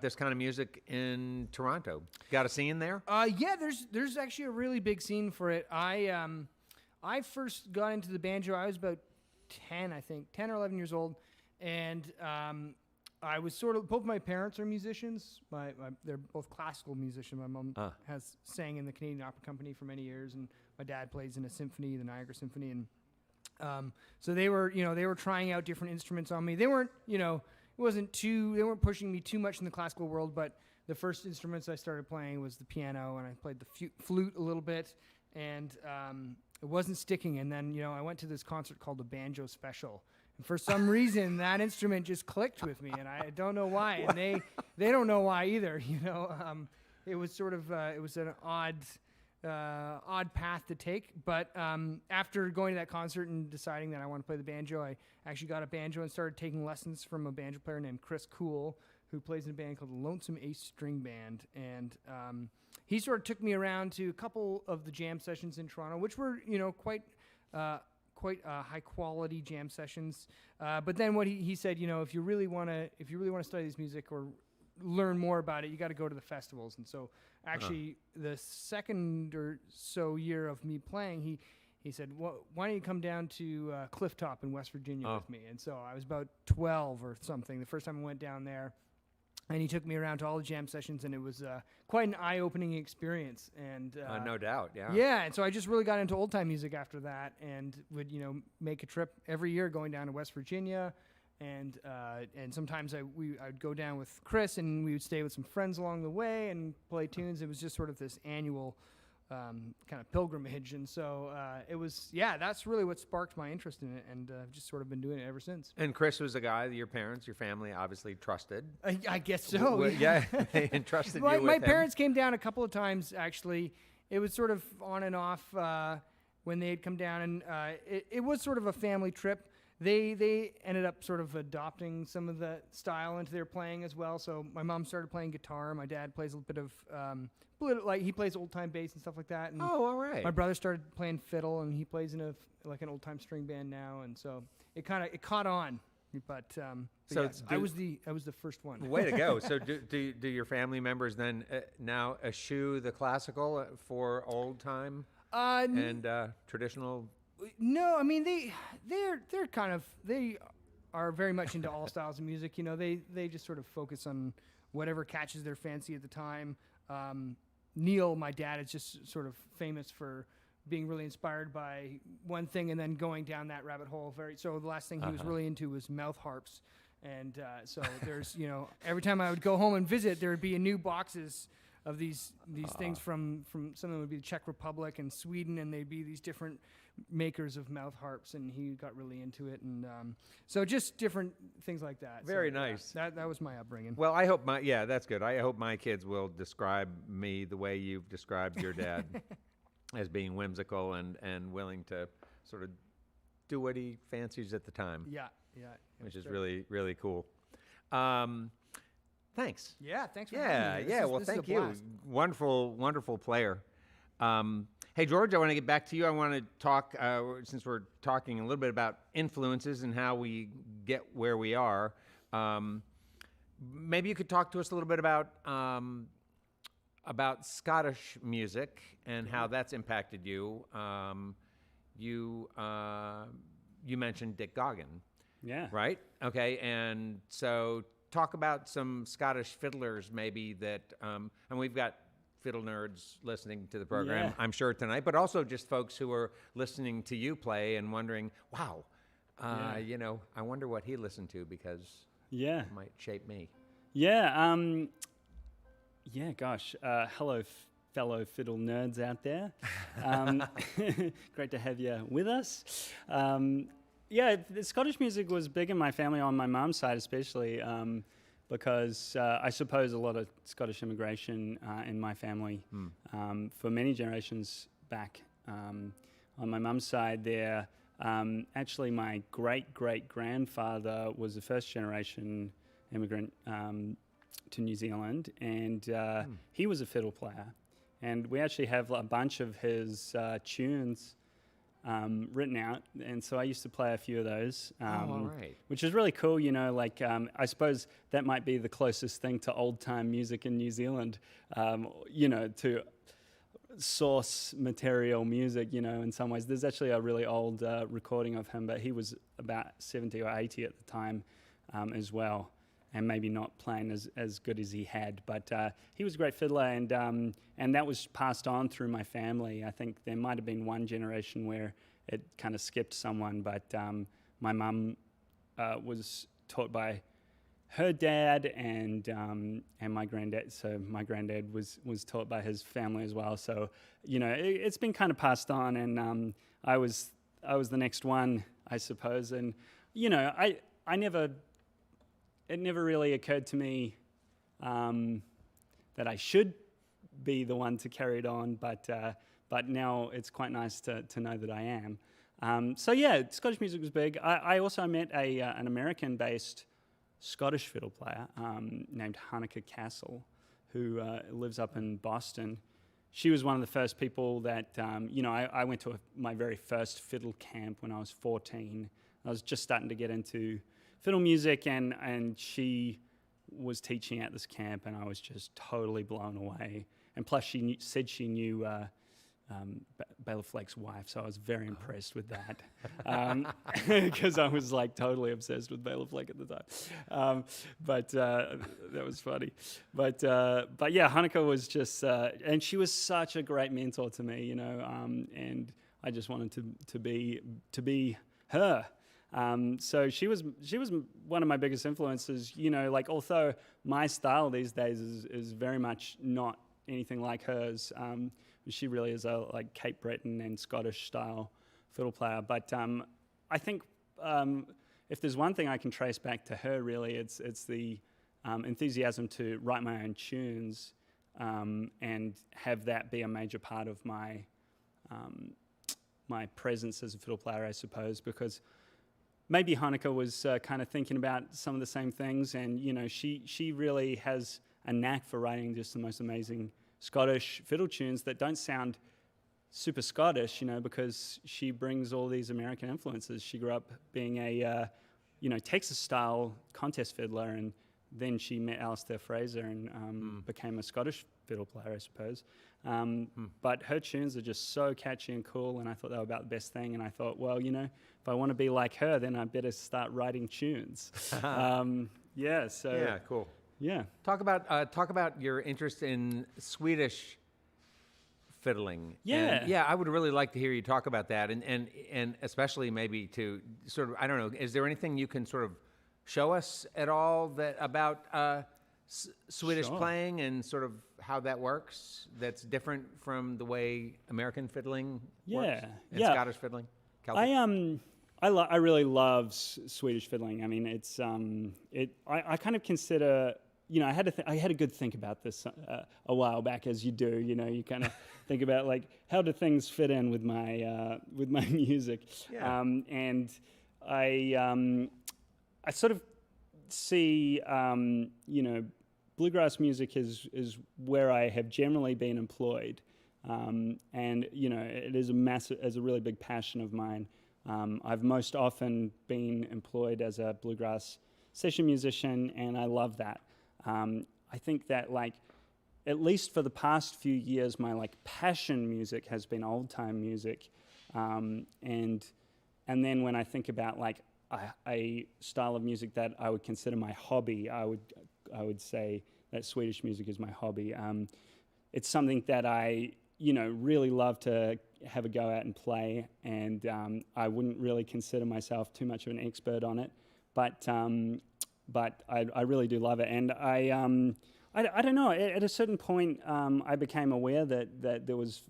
this kind of music in Toronto. Got a scene there? Yeah, there's actually a really big scene for it. I first got into the banjo. I was about 10 or 11 years old, and I was sort of, both my parents are musicians. They're both classical musicians. My mom has sang in the Canadian Opera Company for many years, and my dad plays in a symphony, the Niagara Symphony, and so they were trying out different instruments on me. They weren't, they weren't pushing me too much in the classical world, but the first instruments I started playing was the piano, and I played the flute a little bit, and it wasn't sticking. And then, I went to this concert called the Banjo Special, and for some reason that instrument just clicked with me, and I don't know why, and they don't know why either. It was sort of it was an odd path to take, but after going to that concert and deciding that I want to play the banjo, I actually got a banjo and started taking lessons from a banjo player named Chris Cool, who plays in a band called the Lonesome Ace String Band, and he sort of took me around to a couple of the jam sessions in Toronto, which were quite high quality jam sessions. But then what he said, if you really want to study this music or learn more about it, you got to go to the festivals. And so actually the second or so year of me playing, he said, why don't you come down to Clifftop in West Virginia with me? And so I was about 12 or something the first time I went down there, and he took me around to all the jam sessions, and it was quite an eye-opening experience. And no doubt, yeah. Yeah, and so I just really got into old-time music after that, and would make a trip every year going down to West Virginia. And sometimes I'd go down with Chris, and we would stay with some friends along the way and play tunes. It was just sort of this annual kind of pilgrimage. And so that's really what sparked my interest in it, and I've just sort of been doing it ever since. And Chris was a guy that your parents, your family obviously trusted. I guess so. Yeah, they entrusted you with my him. parents came down a couple of times, actually. It was sort of on and off when they had come down, and it was sort of a family trip. They ended up sort of adopting some of the style into their playing as well. So my mom started playing guitar. My dad plays a little bit of he plays old time bass and stuff like that. And all right. My brother started playing fiddle, and he plays in an old time string band now. And so it caught on. But yes, I was the first one. Way to go! So do your family members then now eschew the classical for old time and traditional? No, I mean they are very much into all styles of music. They just sort of focus on whatever catches their fancy at the time. Neil, my dad, is just sort of famous for being really inspired by one thing and then going down that rabbit hole. So the last thing he was really into was mouth harps, and so there's every time I would go home and visit, there would be new boxes of these things from some of them would be the Czech Republic and Sweden, and they'd be these different makers of mouth harps, and he got really into it, and so just different things like that. Very so, nice. That was my upbringing. Well, I hope that's good. I hope my kids will describe me the way you've described your dad, as being whimsical and willing to sort of do what he fancies at the time. Yeah. Which is really, really cool. Thanks. Yeah, thanks for having me. Well, thank you. Wonderful player. Hey, George, I want to get back to you. I want to talk, since we're talking a little bit about influences and how we get where we are. maybe you could talk to us a little bit about Scottish music and how that's impacted you. You mentioned Dick Gaughan, Yeah. right? Okay, and so talk about some Scottish fiddlers maybe that, and we've got fiddle nerds listening to the program, Yeah. I'm sure tonight, but also just folks who are listening to you play and wondering, wow, Yeah. you know, I wonder what he listened to because Yeah. it might shape me. Yeah. Yeah. Gosh. Hello, fellow fiddle nerds out there. Great to have you with us. Yeah, the Scottish music was big in my family, on my mum's side especially, because I suppose a lot of Scottish immigration in my family for many generations back. On my mum's side there, actually my great-great-grandfather was the first generation immigrant to New Zealand, and he was a fiddle player. And we actually have a bunch of his tunes written out, and so I used to play a few of those, all right. which is really cool. You know, like I suppose that might be the closest thing to old time music in New Zealand. You know, to source material music. You know, in some ways, there's actually a really old recording of him, but he was about 70 or 80 at the time as well. And maybe not playing as good as he had, but he was a great fiddler, and that was passed on through my family. I think there might have been one generation where it kind of skipped someone, but my mum was taught by her dad and my granddad. So my granddad was taught by his family as well. So you know, it's been kind of passed on, and I was the next one, I suppose. And you know, it never really occurred to me that I should be the one to carry it on, but now it's quite nice to know that I am. So yeah, Scottish music was big. I also met an American-based Scottish fiddle player named Hanneke Castle, who lives up in Boston. She was one of the first people that, you know, I went to my very first fiddle camp when I was 14. I was just starting to get into fiddle music, and she was teaching at this camp, and I was just totally blown away. And plus, she said she knew Bela Fleck's wife, so I was very impressed with that, because I was like totally obsessed with Bela Fleck at the time. But that was funny. But yeah, Hanneke was just, and she was such a great mentor to me, you know, and I just wanted to be her. So she was one of my biggest influences, you know, like although my style these days is very much not anything like hers. She really is a like Cape Breton and Scottish style fiddle player. But I think if there's one thing I can trace back to her, really, it's the enthusiasm to write my own tunes and have that be a major part of my my presence as a fiddle player, I suppose, because maybe Hanneke was kind of thinking about some of the same things, and you know, she really has a knack for writing just the most amazing Scottish fiddle tunes that don't sound super Scottish, you know, because she brings all these American influences. She grew up being a you know, Texas-style contest fiddler, and then she met Alistair Fraser and became a Scottish fiddle player, I suppose. But her tunes are just so catchy and cool, and I thought they were about the best thing. And I thought, well, you know, if I want to be like her, then I better start writing tunes. Yeah. So Yeah, cool. yeah. Talk about your interest in Swedish fiddling. Yeah. And I would really like to hear you talk about that, and especially maybe to sort of, I don't know, is there anything you can sort of show us at all that about Swedish Sure. playing and sort of how that works that's different from the way American fiddling works? Yeah, And yeah. Scottish fiddling? Celtic? I really love Swedish fiddling. I mean, it's I kind of consider, you know, I had a good think about this a while back, as you do. You know, you kind of think about like how do things fit in with my music. Yeah. And I sort of see you know, bluegrass music is where I have generally been employed, and you know, it is a really big passion of mine. I've most often been employed as a bluegrass session musician, and I love that. I think that like, at least for the past few years, my like passion music has been old time music, and then when I think about like a style of music that I would consider my hobby, I would say that Swedish music is my hobby. It's something that I really love to have a go at and play, and I wouldn't really consider myself too much of an expert on it, but I really do love it, and I don't know. At a certain point, I became aware that there was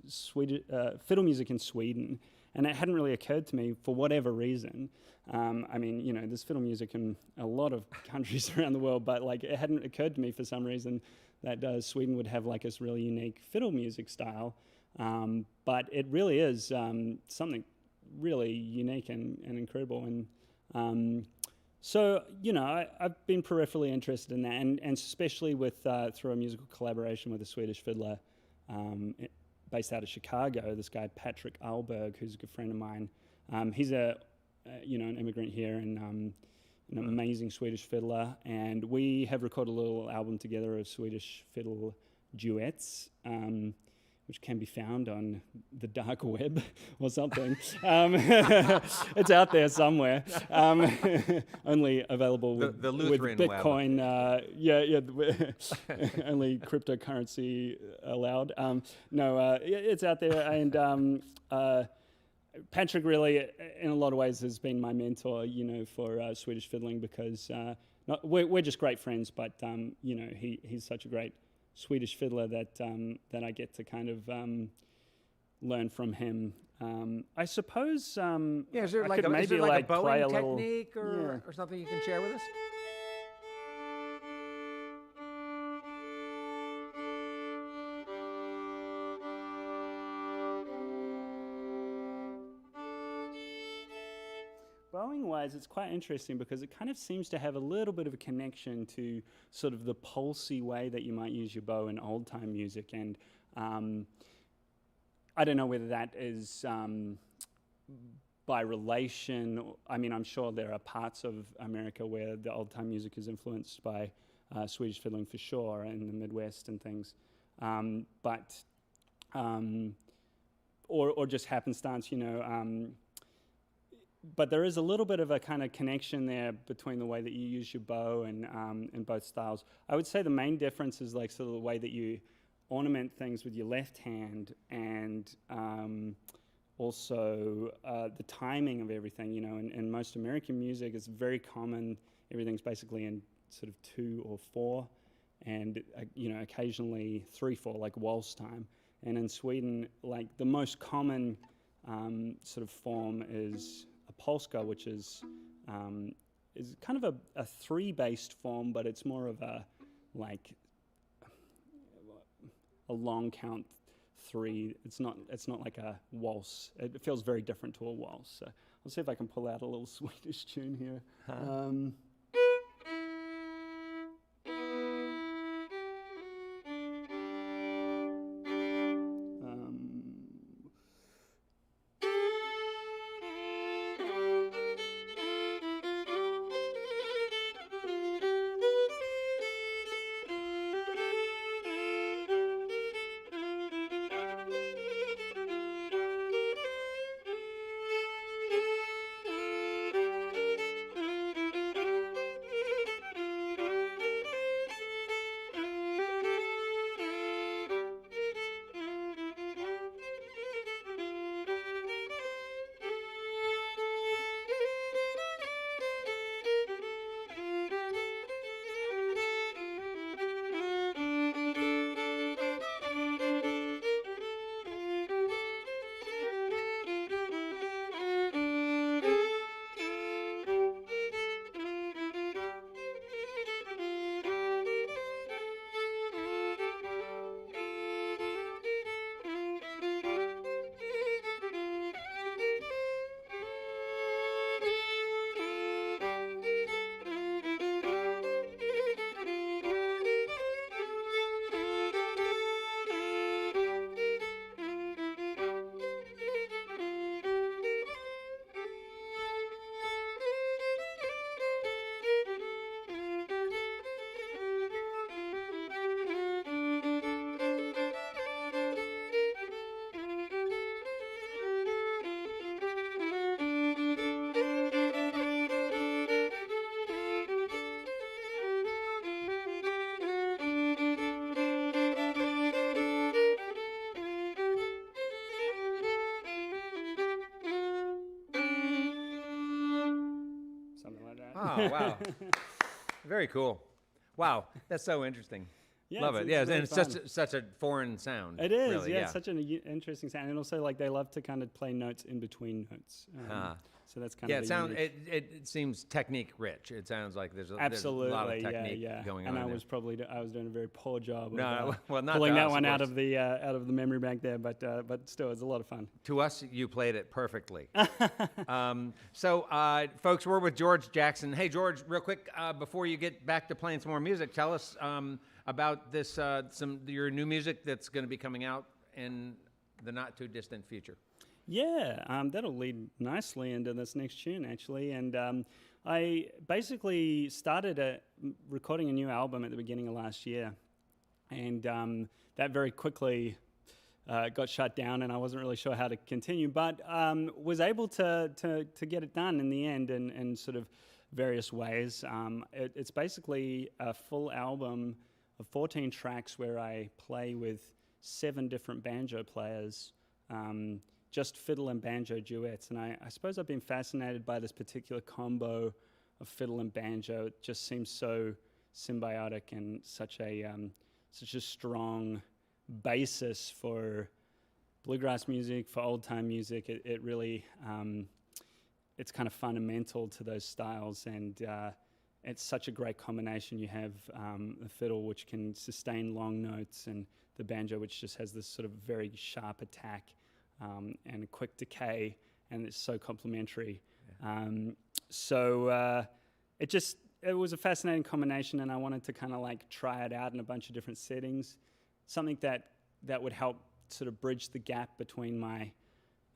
fiddle music in Sweden, and it hadn't really occurred to me for whatever reason. I mean, there's fiddle music in a lot of countries around the world, but like it hadn't occurred to me for some reason that Sweden would have like this really unique fiddle music style. But it really is something really unique and incredible. And so, I've been peripherally interested in that, and especially with through a musical collaboration with a Swedish fiddler based out of Chicago, this guy Patrick Alberg, who's a good friend of mine. He's an immigrant here and an amazing Swedish fiddler, and we have recorded a little album together of Swedish fiddle duets, which can be found on the dark web or something. It's out there somewhere. Only available with, the Lutheran with Bitcoin. Only cryptocurrency allowed. It's out there. And Patrick really, in a lot of ways, has been my mentor, for Swedish fiddling, because we're just great friends, but, he's such a great Swedish fiddler that I get to kind of learn from him. I suppose. Is there I like could maybe a play bowing a little technique or something you can share with us? Bowing wise, it's quite interesting because it kind of seems to have a little bit of a connection to sort of the pulsy way that you might use your bow in old time music, and I don't know whether that is by relation. I mean, I'm sure there are parts of America where the old time music is influenced by Swedish fiddling for sure, in the Midwest and things, or just happenstance, but there is a little bit of a kind of connection there between the way that you use your bow and in both styles. I would say the main difference is like sort of the way that you ornament things with your left hand, and also the timing of everything. In most American music, it's very common. Everything's basically in sort of 2 or 4, and occasionally 3/4, like waltz time. And in Sweden, like the most common sort of form is a polska, which is kind of a 3-based form, but it's more of a long count 3. It's not like a waltz. It feels very different to a waltz. So I'll see if I can pull out a little Swedish tune here. Oh, wow. Very cool. Wow, that's so interesting. Yeah, Love it's- it. it's Yeah, really and it's fun. such a foreign sound. It is, really, yeah, it's such an interesting sound, and also like they love to kind of play notes in between notes. So that's kind Yeah, of it a sounds. unique- It seems technique rich. It sounds like there's a Absolutely, lot of technique yeah. going and on. I there. was probably I was doing a very poor job No, of well, not pulling to that us, one of out course. of the memory bank there, but still, it's a lot of fun. To us, you played it perfectly. Folks, we're with George Jackson. Hey, George, real quick, before you get back to playing some more music, tell us about this your new music that's going to be coming out in the not too distant future. Yeah, that'll lead nicely into this next tune, actually. And I basically started recording a new album at the beginning of last year, and that very quickly got shut down, and I wasn't really sure how to continue, but was able to get it done in the end in sort of various ways. It's basically a full album of 14 tracks where I play with 7 different banjo players, just fiddle and banjo duets. And I suppose I've been fascinated by this particular combo of fiddle and banjo. It just seems so symbiotic and such a strong basis for bluegrass music, for old time music. It really, it's kind of fundamental to those styles, and it's such a great combination. You have the fiddle, which can sustain long notes, and the banjo, which just has this sort of very sharp attack and a quick decay, and it's so complementary. It was a fascinating combination, and I wanted to kind of like try it out in a bunch of different settings, something that would help sort of bridge the gap between my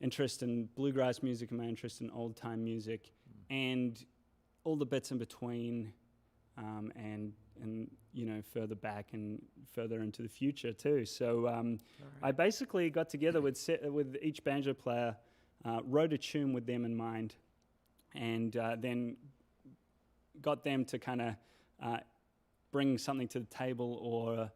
interest in bluegrass music and my interest in old time music, and all the bits in between, and further back and further into the future too. So I basically got together with each banjo player, wrote a tune with them in mind, and then got them to kind of bring something to the table, or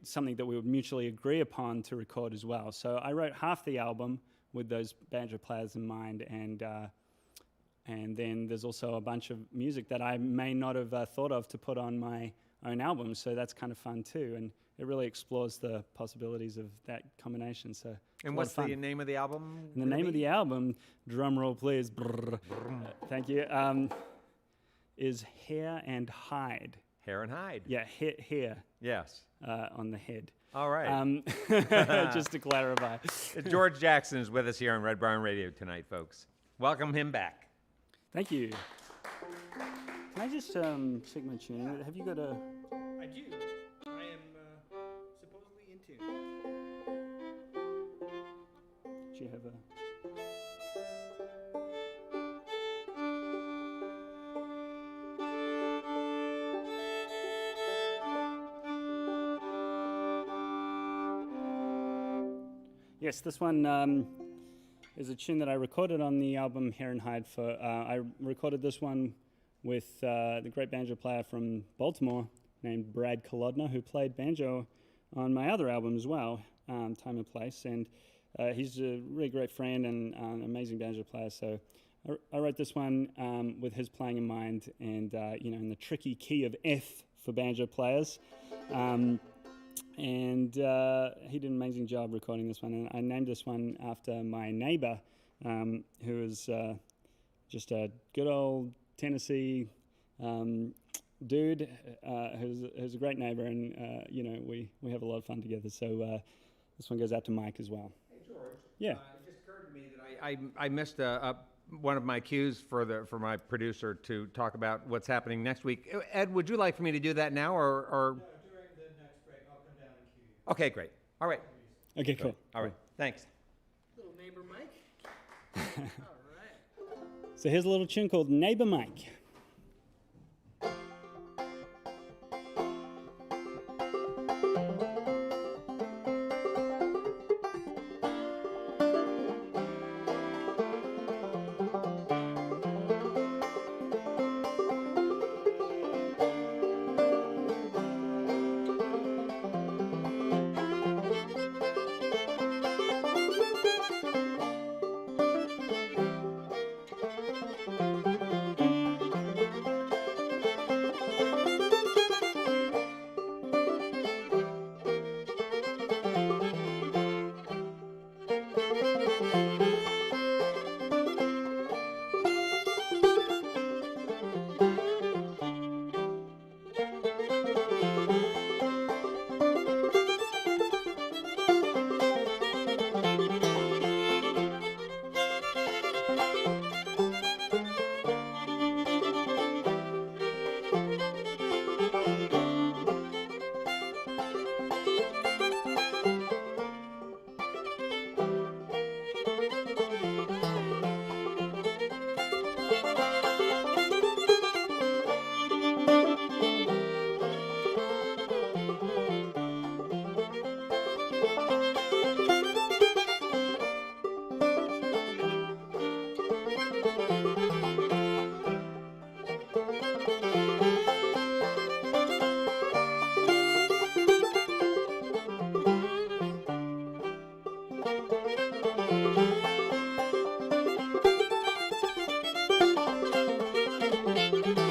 something that we would mutually agree upon to record as well. So I wrote half the album with those banjo players in mind, and then there's also a bunch of music that I may not have thought of to put on my own album. So that's kind of fun too, and it really explores the possibilities of that combination. So And what's the name of the album? and the name of the album, drum roll please, thank you, is Hair and Hide. Hair and Hide. Yeah, hair Yes. on the head. All right. Just to clarify. George Jackson is with us here on Red Barn Radio tonight, folks. Welcome him back. Thank you. Can I just check my tuning? Have you got a... I do. I am supposedly in tune. Do you have a... Yes, this one is a tune that I recorded on the album Hair and Hide. I recorded this one with the great banjo player from Baltimore named Brad Kolodner, who played banjo on my other album as well, Time and Place. And he's a really great friend and an amazing banjo player. So I wrote this one with his playing in mind, and in the tricky key of F for banjo players. And he did an amazing job recording this one. And I named this one after my neighbor, who is just a good old Tennessee dude who's a great neighbor. And, we have a lot of fun together. So this one goes out to Mike as well. Hey, George. Yeah. It just occurred to me that I missed one of my cues for my producer to talk about what's happening next week. Ed, would you like for me to do that now, or? No, during the next break, I'll come down and cue you. Okay, great. All right. Okay, cool. All right. Thanks. Little neighbor Mike. All right. So here's a little tune called Neighbor Mike. Thank you.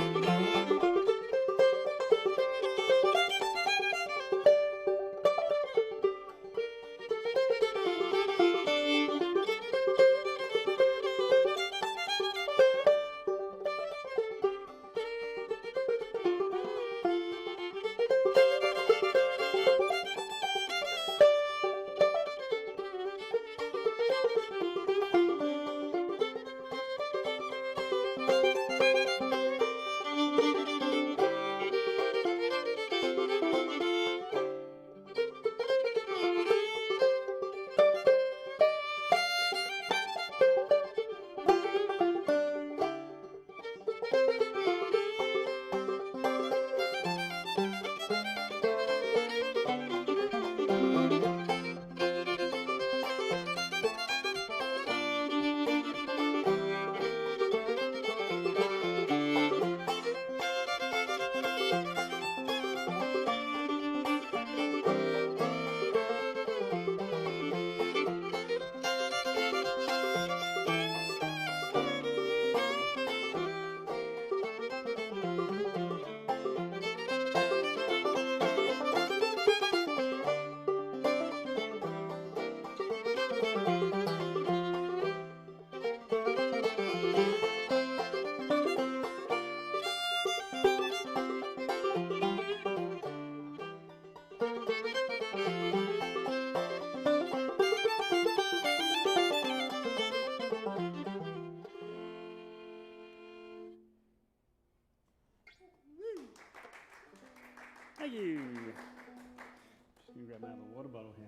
Just gonna grab another water bottle here.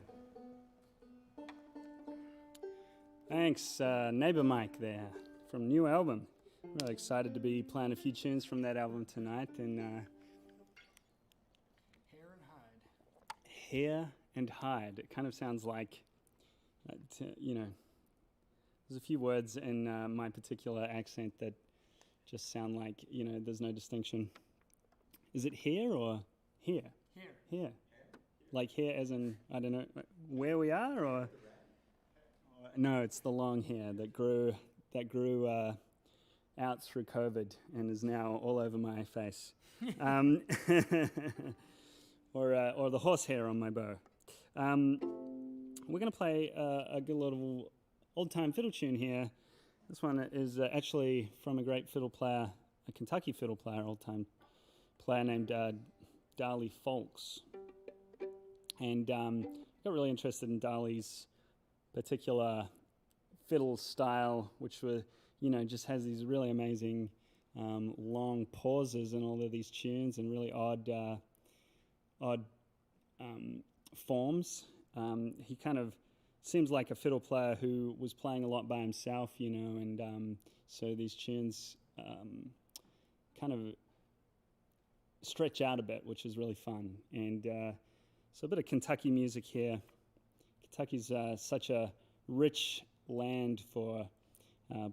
Thanks, neighbor Mike there from new album. Really excited to be playing a few tunes from that album tonight. And Hair and hide. Hair and Hide. It kind of sounds like, there's a few words in my particular accent that just sound like, there's no distinction. Is it here or here? Here. Here. Like here as in, I don't know, where we are or? No, it's the long hair that grew out through COVID and is now all over my face. Or the horsehair on my bow. We're going to play a good little old-time fiddle tune here. This one is actually from a great fiddle player, a Kentucky fiddle player, old-time player named Darley Folks. And got really interested in Darley's particular fiddle style, which were, just has these really amazing long pauses in all of these tunes and really odd forms. He kind of seems like a fiddle player who was playing a lot by himself, and so these tunes kind of stretch out a bit, which is really fun. And so a bit of Kentucky music here. Kentucky's such a rich land for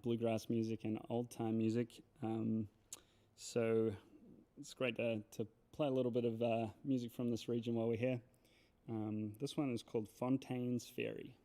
bluegrass music and old-time music. So it's great to play a little bit of music from this region while we're here. This one is called Fontaine's Ferry.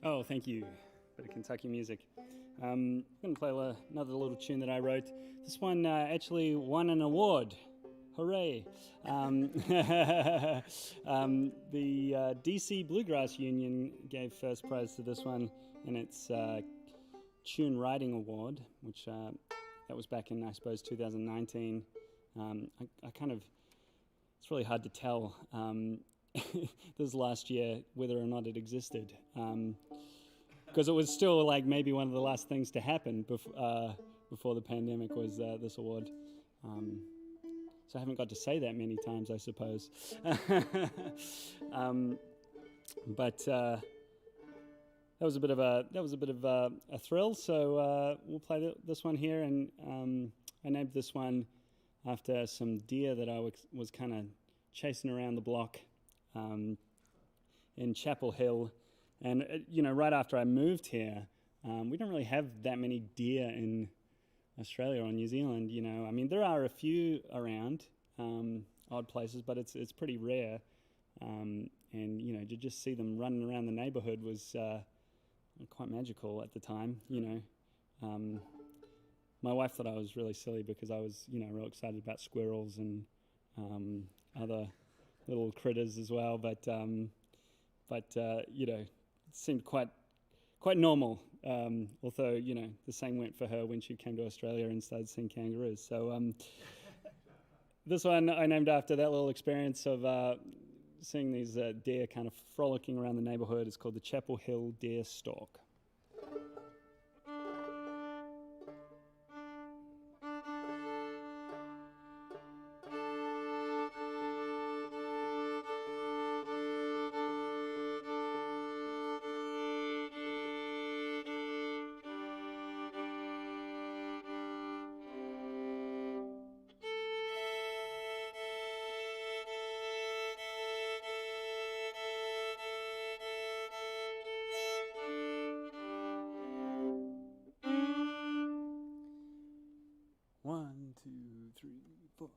Oh, thank you. Bit of Kentucky music. I'm going to play another little tune that I wrote. This one actually won an award. Hooray. The DC Bluegrass Union gave first prize to this one in its Tune Writing Award, which that was back in, I suppose, 2019. I kind of, it's really hard to tell this last year whether or not it existed. Because it was still like maybe one of the last things to happen before the pandemic was this award. So I haven't got to say that many times, I suppose. But that was a bit of a thrill. So we'll play this one here, and I named this one after some deer that I was kind of chasing around the block in Chapel Hill. And, right after I moved here, we don't really have that many deer in Australia or New Zealand, I mean, there are a few around, odd places, but it's pretty rare. And, to just see them running around the neighborhood was quite magical at the time, My wife thought I was really silly because I was, real excited about squirrels and other little critters as well, but it seemed quite normal. Although the same went for her when she came to Australia and started seeing kangaroos. So this one I named after that little experience of seeing these deer kind of frolicking around the neighborhood. It's called the Chapel Hill Deer Stalk. One, two, three, four.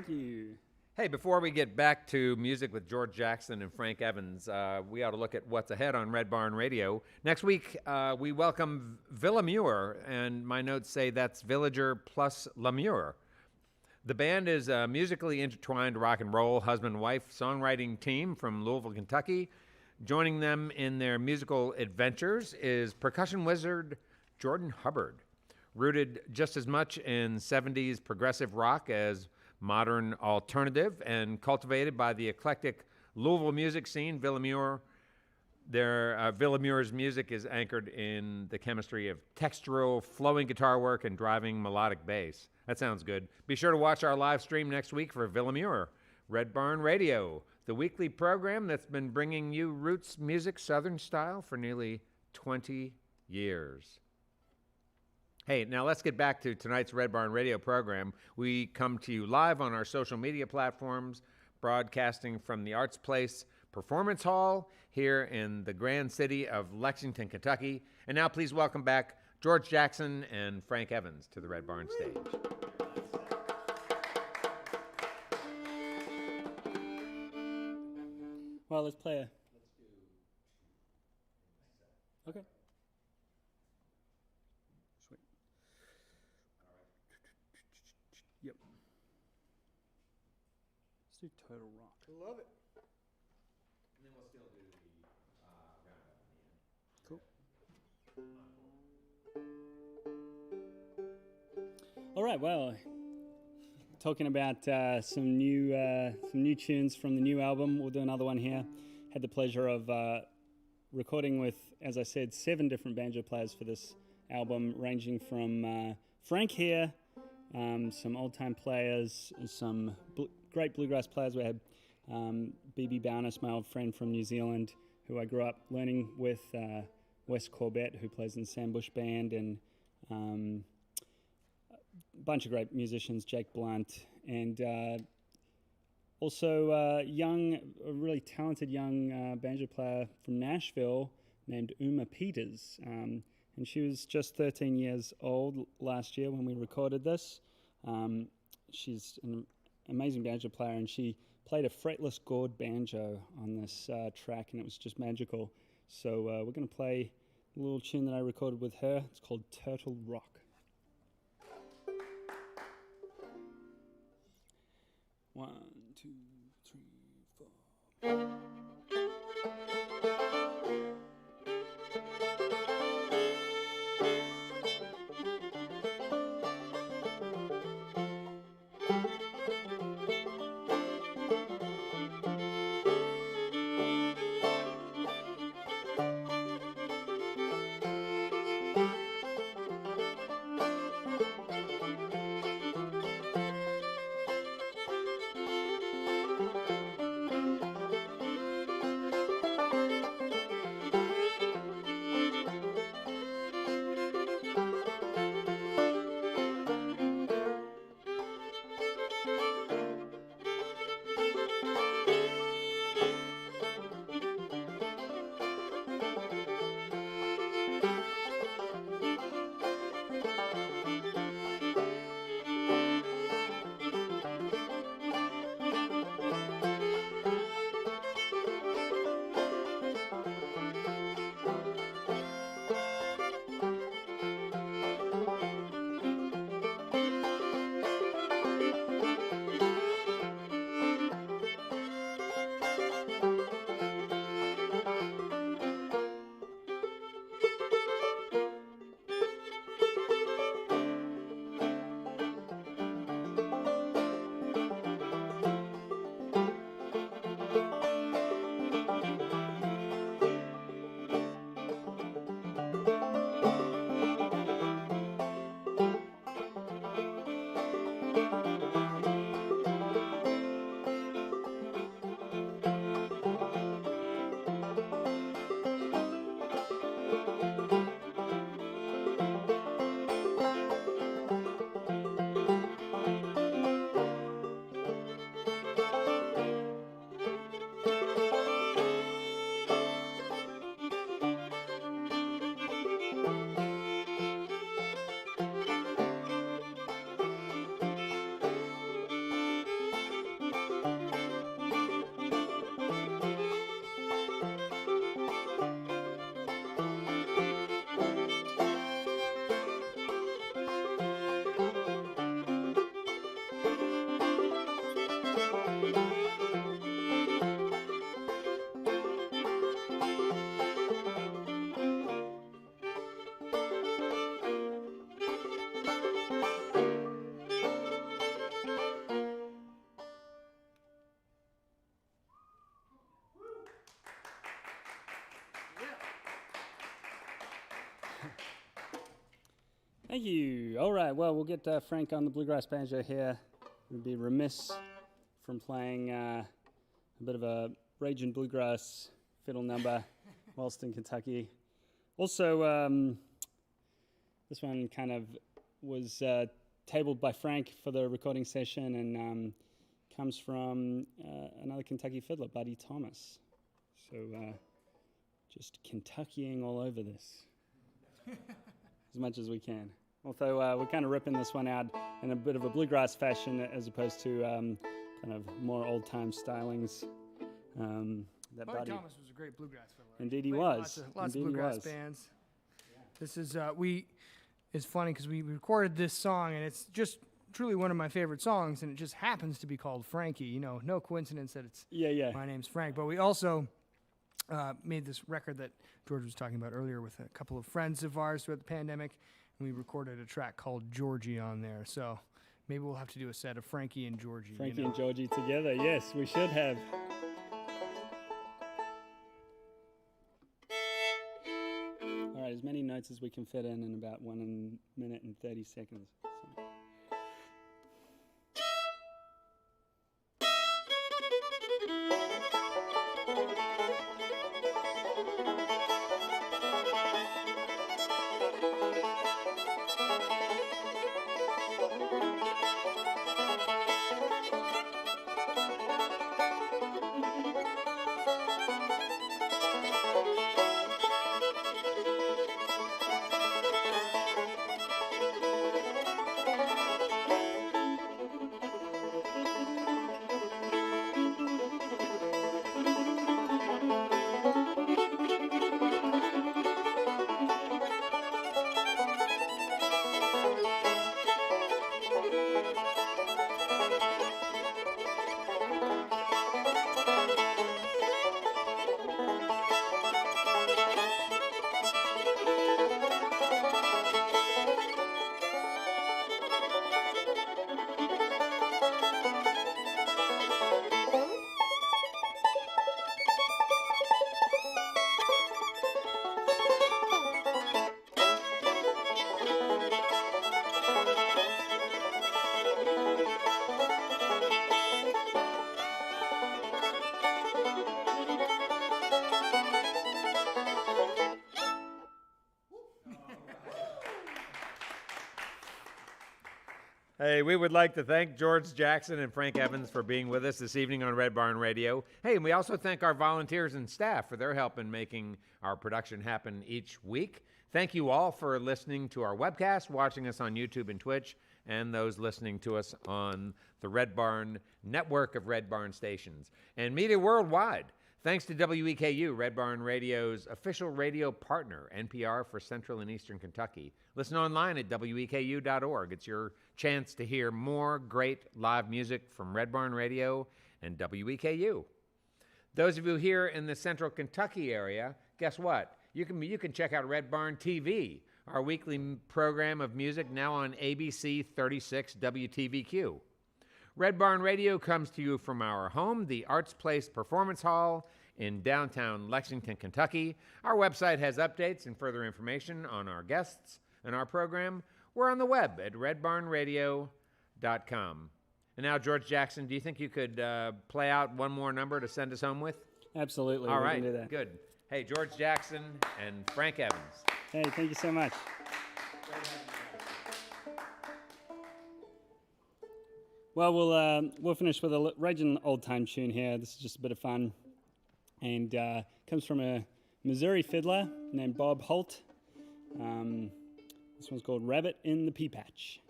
Thank you. Hey, before we get back to music with George Jackson and Frank Evans, we ought to look at what's ahead on Red Barn Radio. Next week, we welcome Villamure, and my notes say that's Villager plus Lemure. The band is a musically intertwined rock and roll husband-wife songwriting team from Louisville, Kentucky. Joining them in their musical adventures is percussion wizard Jordan Hubbard, rooted just as much in 70s progressive rock as modern alternative and cultivated by the eclectic Louisville music scene. Villamure's music is anchored in the chemistry of textural, flowing guitar work and driving melodic bass. That sounds good. Be sure to watch our live stream next week for Villamure. Red Barn Radio, the weekly program that's been bringing you roots music Southern style for nearly 20 years. Hey, now let's get back to tonight's Red Barn Radio program. We come to you live on our social media platforms, broadcasting from the Arts Place Performance Hall here in the grand city of Lexington, Kentucky. And now please welcome back George Jackson and Frank Evans to the Red Barn stage. Well, let's play Okay. Sweet. Yep. Let's do Turtle Rock. Love it. And then we'll still do the roundup Cool. All right. Well, talking about some new tunes from the new album. We'll do another one here. Had the pleasure of recording with, as I said, 7 different banjo players for this album, ranging from Frank here, some old-time players, some great bluegrass players. We had B.B. Bowness, my old friend from New Zealand, who I grew up learning with, Wes Corbett, who plays in the Sam Bush Band, and a bunch of great musicians, Jake Blunt, and also a really talented young banjo player from Nashville named Uma Peters. And she was just 13 years old last year when we recorded this. She's an amazing banjo player, and she played a fretless gourd banjo on this track, and it was just magical. So we're going to play a little tune that I recorded with her. It's called Turtle Rock. One, two, three, four. Thank you. All right, well, we'll get Frank on the bluegrass banjo here. We'd be remiss from playing a bit of a raging bluegrass fiddle number whilst in Kentucky. Also, this one kind of was tabled by Frank for the recording session and comes from another Kentucky fiddler, Buddy Thomas. So just Kentuckying all over this as much as we can. Although we're kind of ripping this one out in a bit of a bluegrass fashion as opposed to kind of more old-time stylings. That Buddy Thomas was a great bluegrass fiddler. Indeed he Played was. Lots Indeed of bluegrass he was. bands. Yeah. This is it's funny because we recorded this song and it's just truly one of my favorite songs, and it just happens to be called Frankie. You know, no coincidence that it's my name's Frank. But we also made this record that George was talking about earlier with a couple of friends of ours throughout the pandemic, and we recorded a track called Georgie on there. So maybe we'll have to do a set of Frankie and Georgie. Frankie and Georgie together, yes, we should have. All right, as many notes as we can fit in about 1 minute and 30 seconds. So. Hey, we would like to thank George Jackson and Frank Evans for being with us this evening on Red Barn Radio. Hey, and we also thank our volunteers and staff for their help in making our production happen each week. Thank you all for listening to our webcast, watching us on YouTube and Twitch, and those listening to us on the Red Barn network of Red Barn stations. And media worldwide, thanks to WEKU, Red Barn Radio's official radio partner, NPR for Central and Eastern Kentucky. Listen online at weku.org. It's your chance to hear more great live music from Red Barn Radio and WEKU. Those of you here in the Central Kentucky area, guess what? You can check out Red Barn TV, our weekly program of music now on ABC 36 WTVQ. Red Barn Radio comes to you from our home, the Arts Place Performance Hall in downtown Lexington, Kentucky. Our website has updates and further information on our guests and our program. We're on the web at redbarnradio.com. And now, George Jackson, do you think you could play out one more number to send us home with? Absolutely. All we right, can do that. good. Hey, George Jackson and Frank Evans. Hey, thank you so much. Well, we'll finish with a raging old-time tune here. This is just a bit of fun. And comes from a Missouri fiddler named Bob Holt. This one's called Rabbit in the Pea Patch.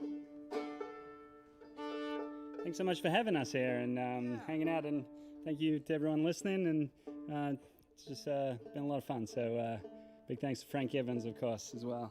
Thanks so much for having us here and hanging out, and thank you to everyone listening, and it's just been a lot of fun. So big thanks to Frank Evans, of course, as well.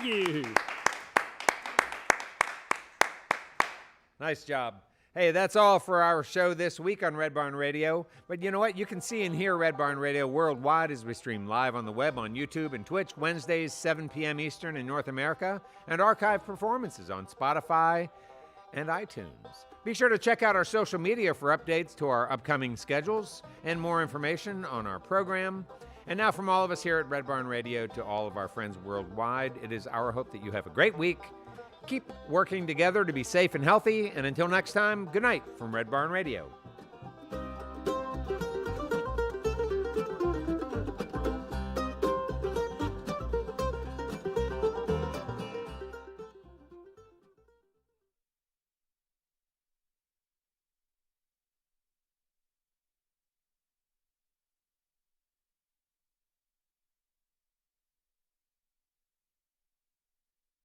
Thank you. Nice job. Hey, that's all for our show this week on Red Barn Radio. But you know what? You can see and hear Red Barn Radio worldwide as we stream live on the web on YouTube and Twitch Wednesdays, 7 p.m. Eastern in North America, and archive performances on Spotify and iTunes. Be sure to check out our social media for updates to our upcoming schedules and more information on our program. And now from all of us here at Red Barn Radio to all of our friends worldwide, it is our hope that you have a great week. Keep working together to be safe and healthy. And until next time, good night from Red Barn Radio.